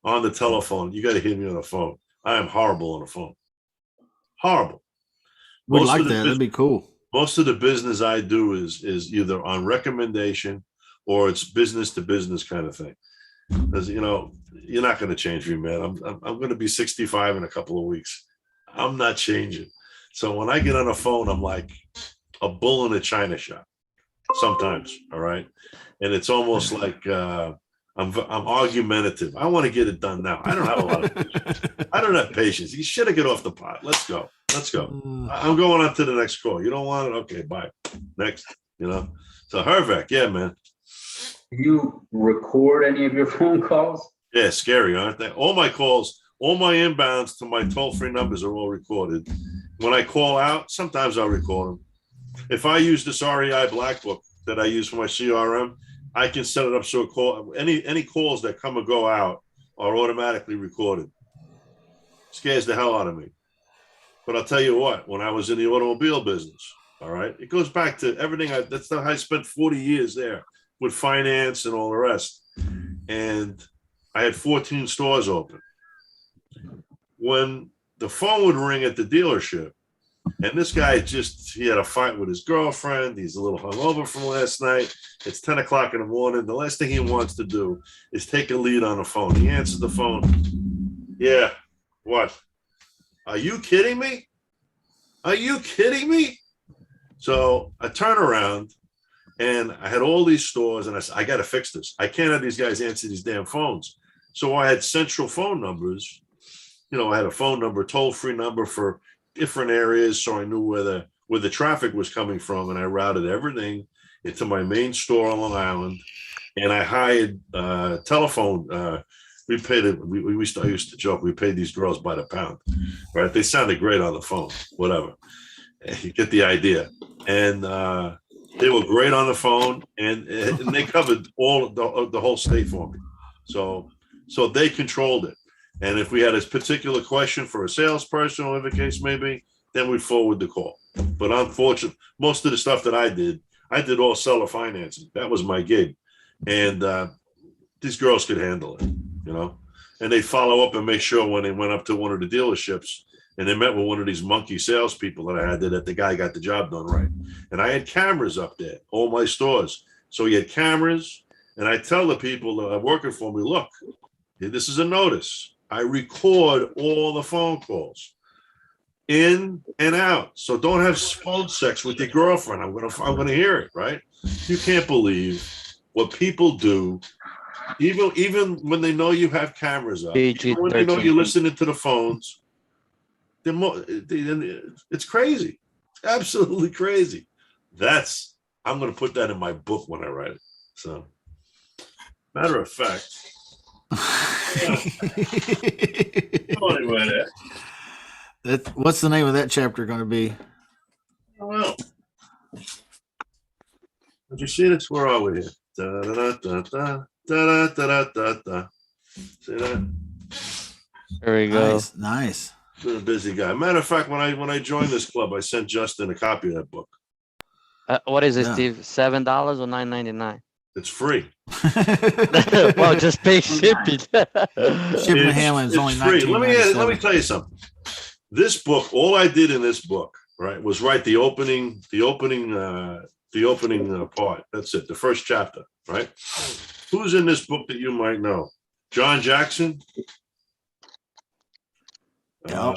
on the telephone. You got to hear me on the phone. I am horrible on the phone. Horrible. We'd like that. That'd be cool. Most of the business I do is either on recommendation or it's business to business kind of thing. Because you're not going to change me, man. I'm going to be 65 in a couple of weeks. I'm not changing. So when I get on the phone, I'm like a bull in a china shop. Sometimes, all right, and it's almost like I'm argumentative. I want to get it done now. I don't have a lot of patience. I don't have patience. You should have get off the pot. Let's go. I'm going on to the next call. You don't want it? Okay, bye. Next, So Hervek, yeah, man. Do you record any of your phone calls? Yeah, scary, aren't they? All my calls, all my inbounds to my toll-free numbers are all recorded. When I call out, sometimes I'll record them. If I use this REI Black Book that I use for my CRM, I can set it up so any calls that come or go out are automatically recorded. Scares the hell out of me. But I'll tell you what, when I was in the automobile business, all right, it goes back to everything. That's how I spent 40 years there with finance and all the rest. And I had 14 stores open. When the phone would ring at the dealership, and this guy he had a fight with his girlfriend. He's a little hungover from last night. It's 10 o'clock in the morning. The last thing he wants to do is take a lead on the phone. He answers the phone. Yeah, what? Are you kidding me? Are you kidding me? So I turn around and I had all these stores and I said, I got to fix this. I can't have these guys answer these damn phones. So I had central phone numbers. I had a phone number, toll-free number for different areas. So I knew where the traffic was coming from. And I routed everything into my main store on Long Island. And I hired telephone. We paid it. I used to joke. We paid these girls by the pound, right? They sounded great on the phone, whatever. You get the idea. And they were great on the phone, and they covered all the whole state for me. So they controlled it. And if we had a particular question for a salesperson, or whatever the case may be, then we'd forward the call. But unfortunately, most of the stuff that I did all seller financing. That was my gig, and these girls could handle it. And they follow up and make sure when they went up to one of the dealerships and they met with one of these monkey salespeople that I had there, that the guy got the job done right. And I had cameras up there, all my stores. So he had cameras, and I tell the people that are working for me, look, this is a notice. I record all the phone calls in and out. So don't have phone sex with your girlfriend. I'm gonna hear it, right? You can't believe what people do. Even when they know you have cameras up, even when they know you're listening to the phones, it's crazy. It's absolutely crazy. I'm going to put that in my book when I write it. So Matter of fact, go anywhere there. What's the name of that chapter going to be? I don't know. Did you see this? Where are we here? Da, da, da, da, da, da, da, da, da. See that? There we go. Nice, nice. Been a busy guy. Matter of fact, when I joined this club, I sent Justin a copy of that book. What is it, Yeah. Steve? $7 or $9.99? It's free. Well, just pay shipping. Shipping Hammond is only It's free. Let me $19.97. tell you something. This book, all I did in this book, right, was write the opening part. That's it, the first chapter, right? Who's in this book that you might know? John Jackson. Yep.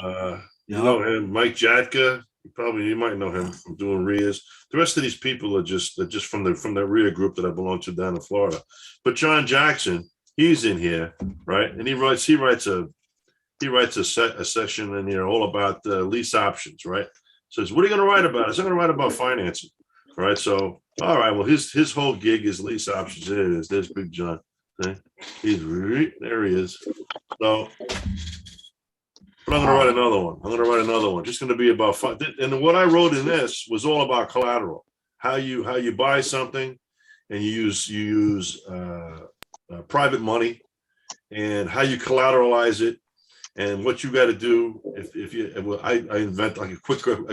You know him, Mike Jatka. You might know him from doing RIAs. The rest of these people are just from the RIA group that I belong to down in Florida. But John Jackson, he's in here, right? And he writes a section in here all about lease options, right? Says, what are you going to write about? He's going to write about financing, right? So, all right, well, his whole gig is lease options. There it is. There's Big John. Okay? There he is. So, but I'm going to write another one. Just going to be about fun. And what I wrote in this was all about collateral. How you buy something, and you use private money, and how you collateralize it, and what you got to do I invent like a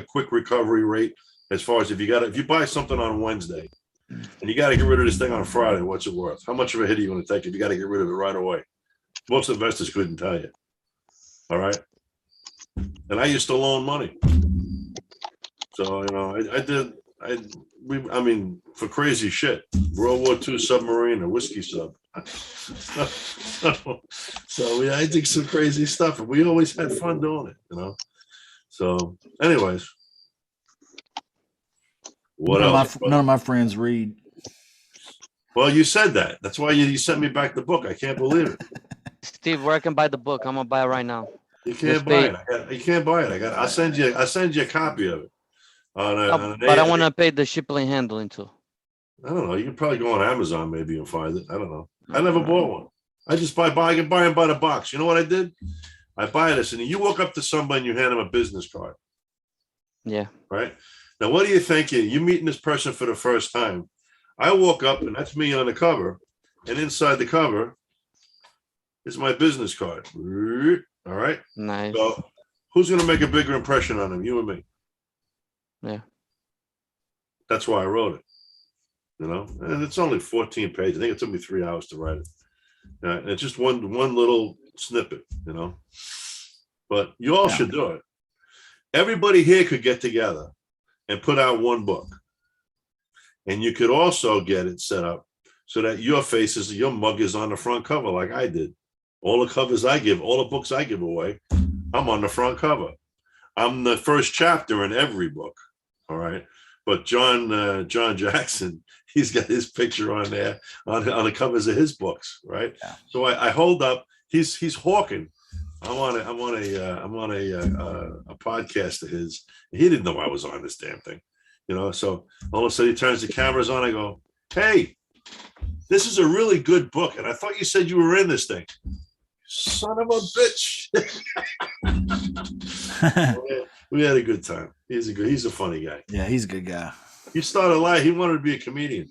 quick recovery rate as far as if you buy something on Wednesday, and you got to get rid of this thing on Friday. What's it worth? How much of a hit are you going to take if you got to get rid of it right away? Most investors couldn't tell you. All right. And I used to loan money. So, I mean, for crazy shit, World War II submarine, a whiskey sub. So I did some crazy stuff, and we always had fun doing it, So anyways, what else? None of my friends read. Well, you said that. That's why you sent me back the book. I can't believe it. Steve, where I can buy the book? I'm gonna buy it right now. You can't buy it. You can't buy it. I'll send you a copy of it. But I want to pay the shipping and handling too. I don't know. You can probably go on Amazon maybe and find it. I don't know. I never bought one. I just I can buy them by the box. You know what I did? I buy this, and you walk up to somebody and you hand them a business card. Yeah. Right. Now, what do you think? You're meeting this person for the first time. I walk up, and that's me on the cover, and inside the cover is my business card. All right. Nice. So, who's going to make a bigger impression on them? You and me. Yeah. That's why I wrote it. And it's only 14 pages. I think it took me 3 hours to write it. And it's just one little snippet, But you all should do it. Everybody here could get together and put out one book. And you could also get it set up so that your mug is on the front cover like I did. All the covers I give, all the books I give away, I'm on the front cover. I'm the first chapter in every book. All right. But John Jackson, he's got his picture on there on the covers of his books, right? Yeah. So I hold up. He's hawking. I'm on a podcast of his. He didn't know I was on this damn thing, So all of a sudden he turns the cameras on. I go, "Hey, this is a really good book, and I thought you said you were in this thing." Son of a bitch. We had a good time. He's a funny guy. Yeah, he's a good guy. He started life. He wanted to be a comedian.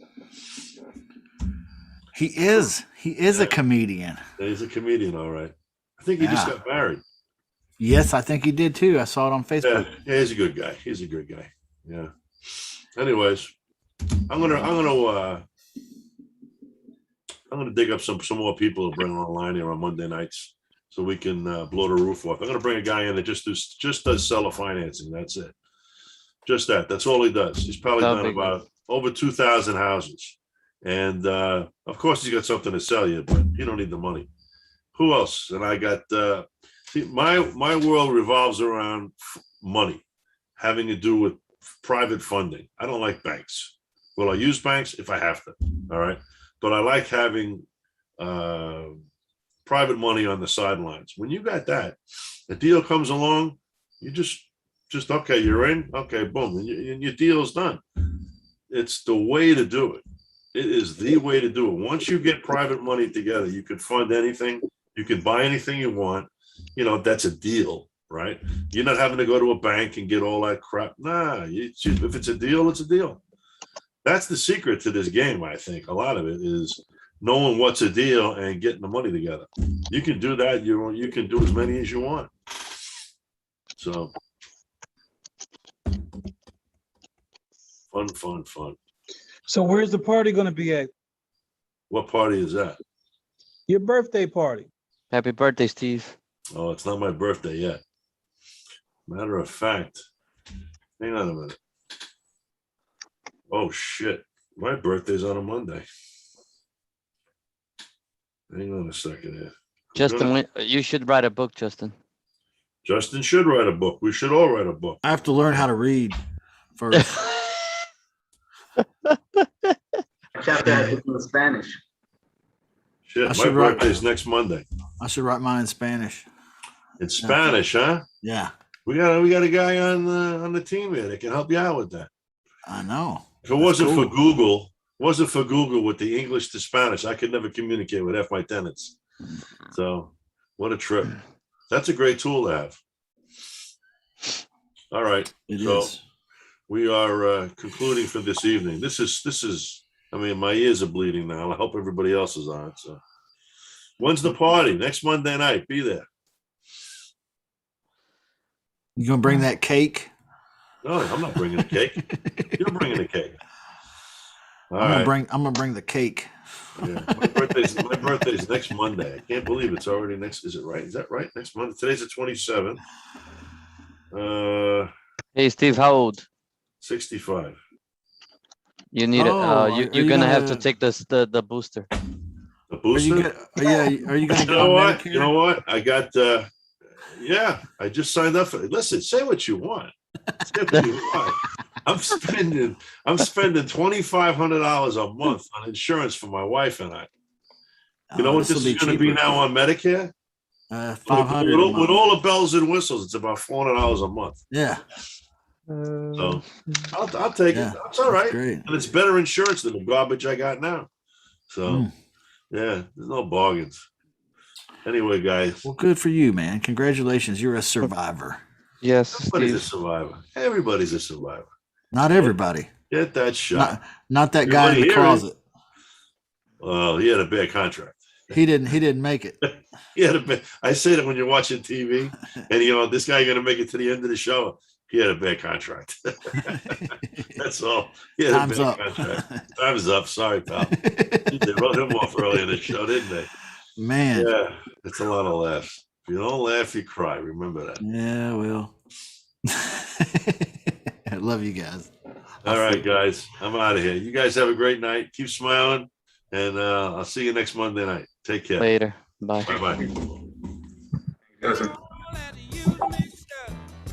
He is a comedian. Yeah, he's a comedian, all right. I think he just got married. Yes, I think he did too. I saw it on Facebook. Yeah, he's a good guy. Yeah. Anyways, I'm gonna dig up some more people to bring online here on Monday nights so we can blow the roof off. I'm gonna bring a guy in that just does seller financing. That's it. Just that. That's all he does. He's probably done about over 2,000 houses, and of course he's got something to sell you, but he don't need the money. Who else? And I got my world revolves around money, having to do with private funding. I don't like banks. Will I use banks if I have to? All right. But I like having private money on the sidelines. When you got that, the deal comes along, you just okay, you're in, okay, boom, and your deal's done. It's the way to do it. It is the way to do it. Once you get private money together, you can fund anything. You can buy anything you want. You know, that's a deal, right? You're not having to go to a bank and get all that crap. Nah, if it's a deal, it's a deal. That's the secret to this game, I think. A lot of it is knowing what's a deal and getting the money together. You can do that. You can do as many as you want. So fun. So where's the party gonna be at? What party is that? Your birthday party? Happy birthday, Steve. Oh, it's not my birthday yet. Matter of fact, hang on a minute. Oh, shit. My birthday's on a Monday. Hang on a second here. Justin, you should write a book, Justin. Justin should write a book. We should all write a book. I have to learn how to read first. Chapter has to do in Spanish. Shit, I my should write- birthday's next Monday. I should write mine in Spanish. In Spanish, huh? Yeah, We got a guy on the team here that can help you out with that. I know. If it wasn't for Google, with the English to Spanish, I could never communicate with my tenants. So what a trip. That's a great tool to have. All right. It So- is. We are concluding for this evening. This is, I mean, my ears are bleeding now. I hope everybody else is on it. So when's the party? Next Monday night. Be there. You gonna bring that cake? No, I'm not bringing a cake. You're bringing a cake. All I'm right. gonna bring the cake. Yeah. My birthday's next Monday. I can't believe it's already next. Is it right? Is that right? Next Monday. Today's the 27th. Hey, Steve, how old? 65. You need it. Oh, You're gonna have to take the booster. The Are you booster. are you gonna You go know on what? Medicare? You know what? I got yeah, I just signed up for it. Listen, say what you want. Say what you want. I'm spending $2,500 a month on insurance for my wife and I. You know what this is going to be now on Medicare? 500. With all the bells and whistles, it's about $400 a month. Yeah, So I'll take Yeah, it. It's all right. great. And it's better insurance than the garbage I got now. So yeah, there's no bargains. Anyway, guys, Well, good for you, man. Congratulations. You're a survivor. Yes, everybody's a Steve. survivor. Everybody's a survivor. Not everybody. Get that shot. Not that guy in the Everybody here is. closet. Well, he had a bad contract. He didn't make it. He had a bad. I say that when you're watching TV, and this guy going to make it to the end of the show. He had a bad contract. That's all. He had Time's a bad up. contract. Time's up. Sorry, pal. They wrote him off early in the show, didn't they? Man. Yeah, it's a lot of laughs. If you don't laugh, you cry. Remember that. Yeah, well. I love you guys. All right, guys. I'm out of here. You guys have a great night. Keep smiling, and I'll see you next Monday night. Take care. Later. Bye. Bye bye. Listen.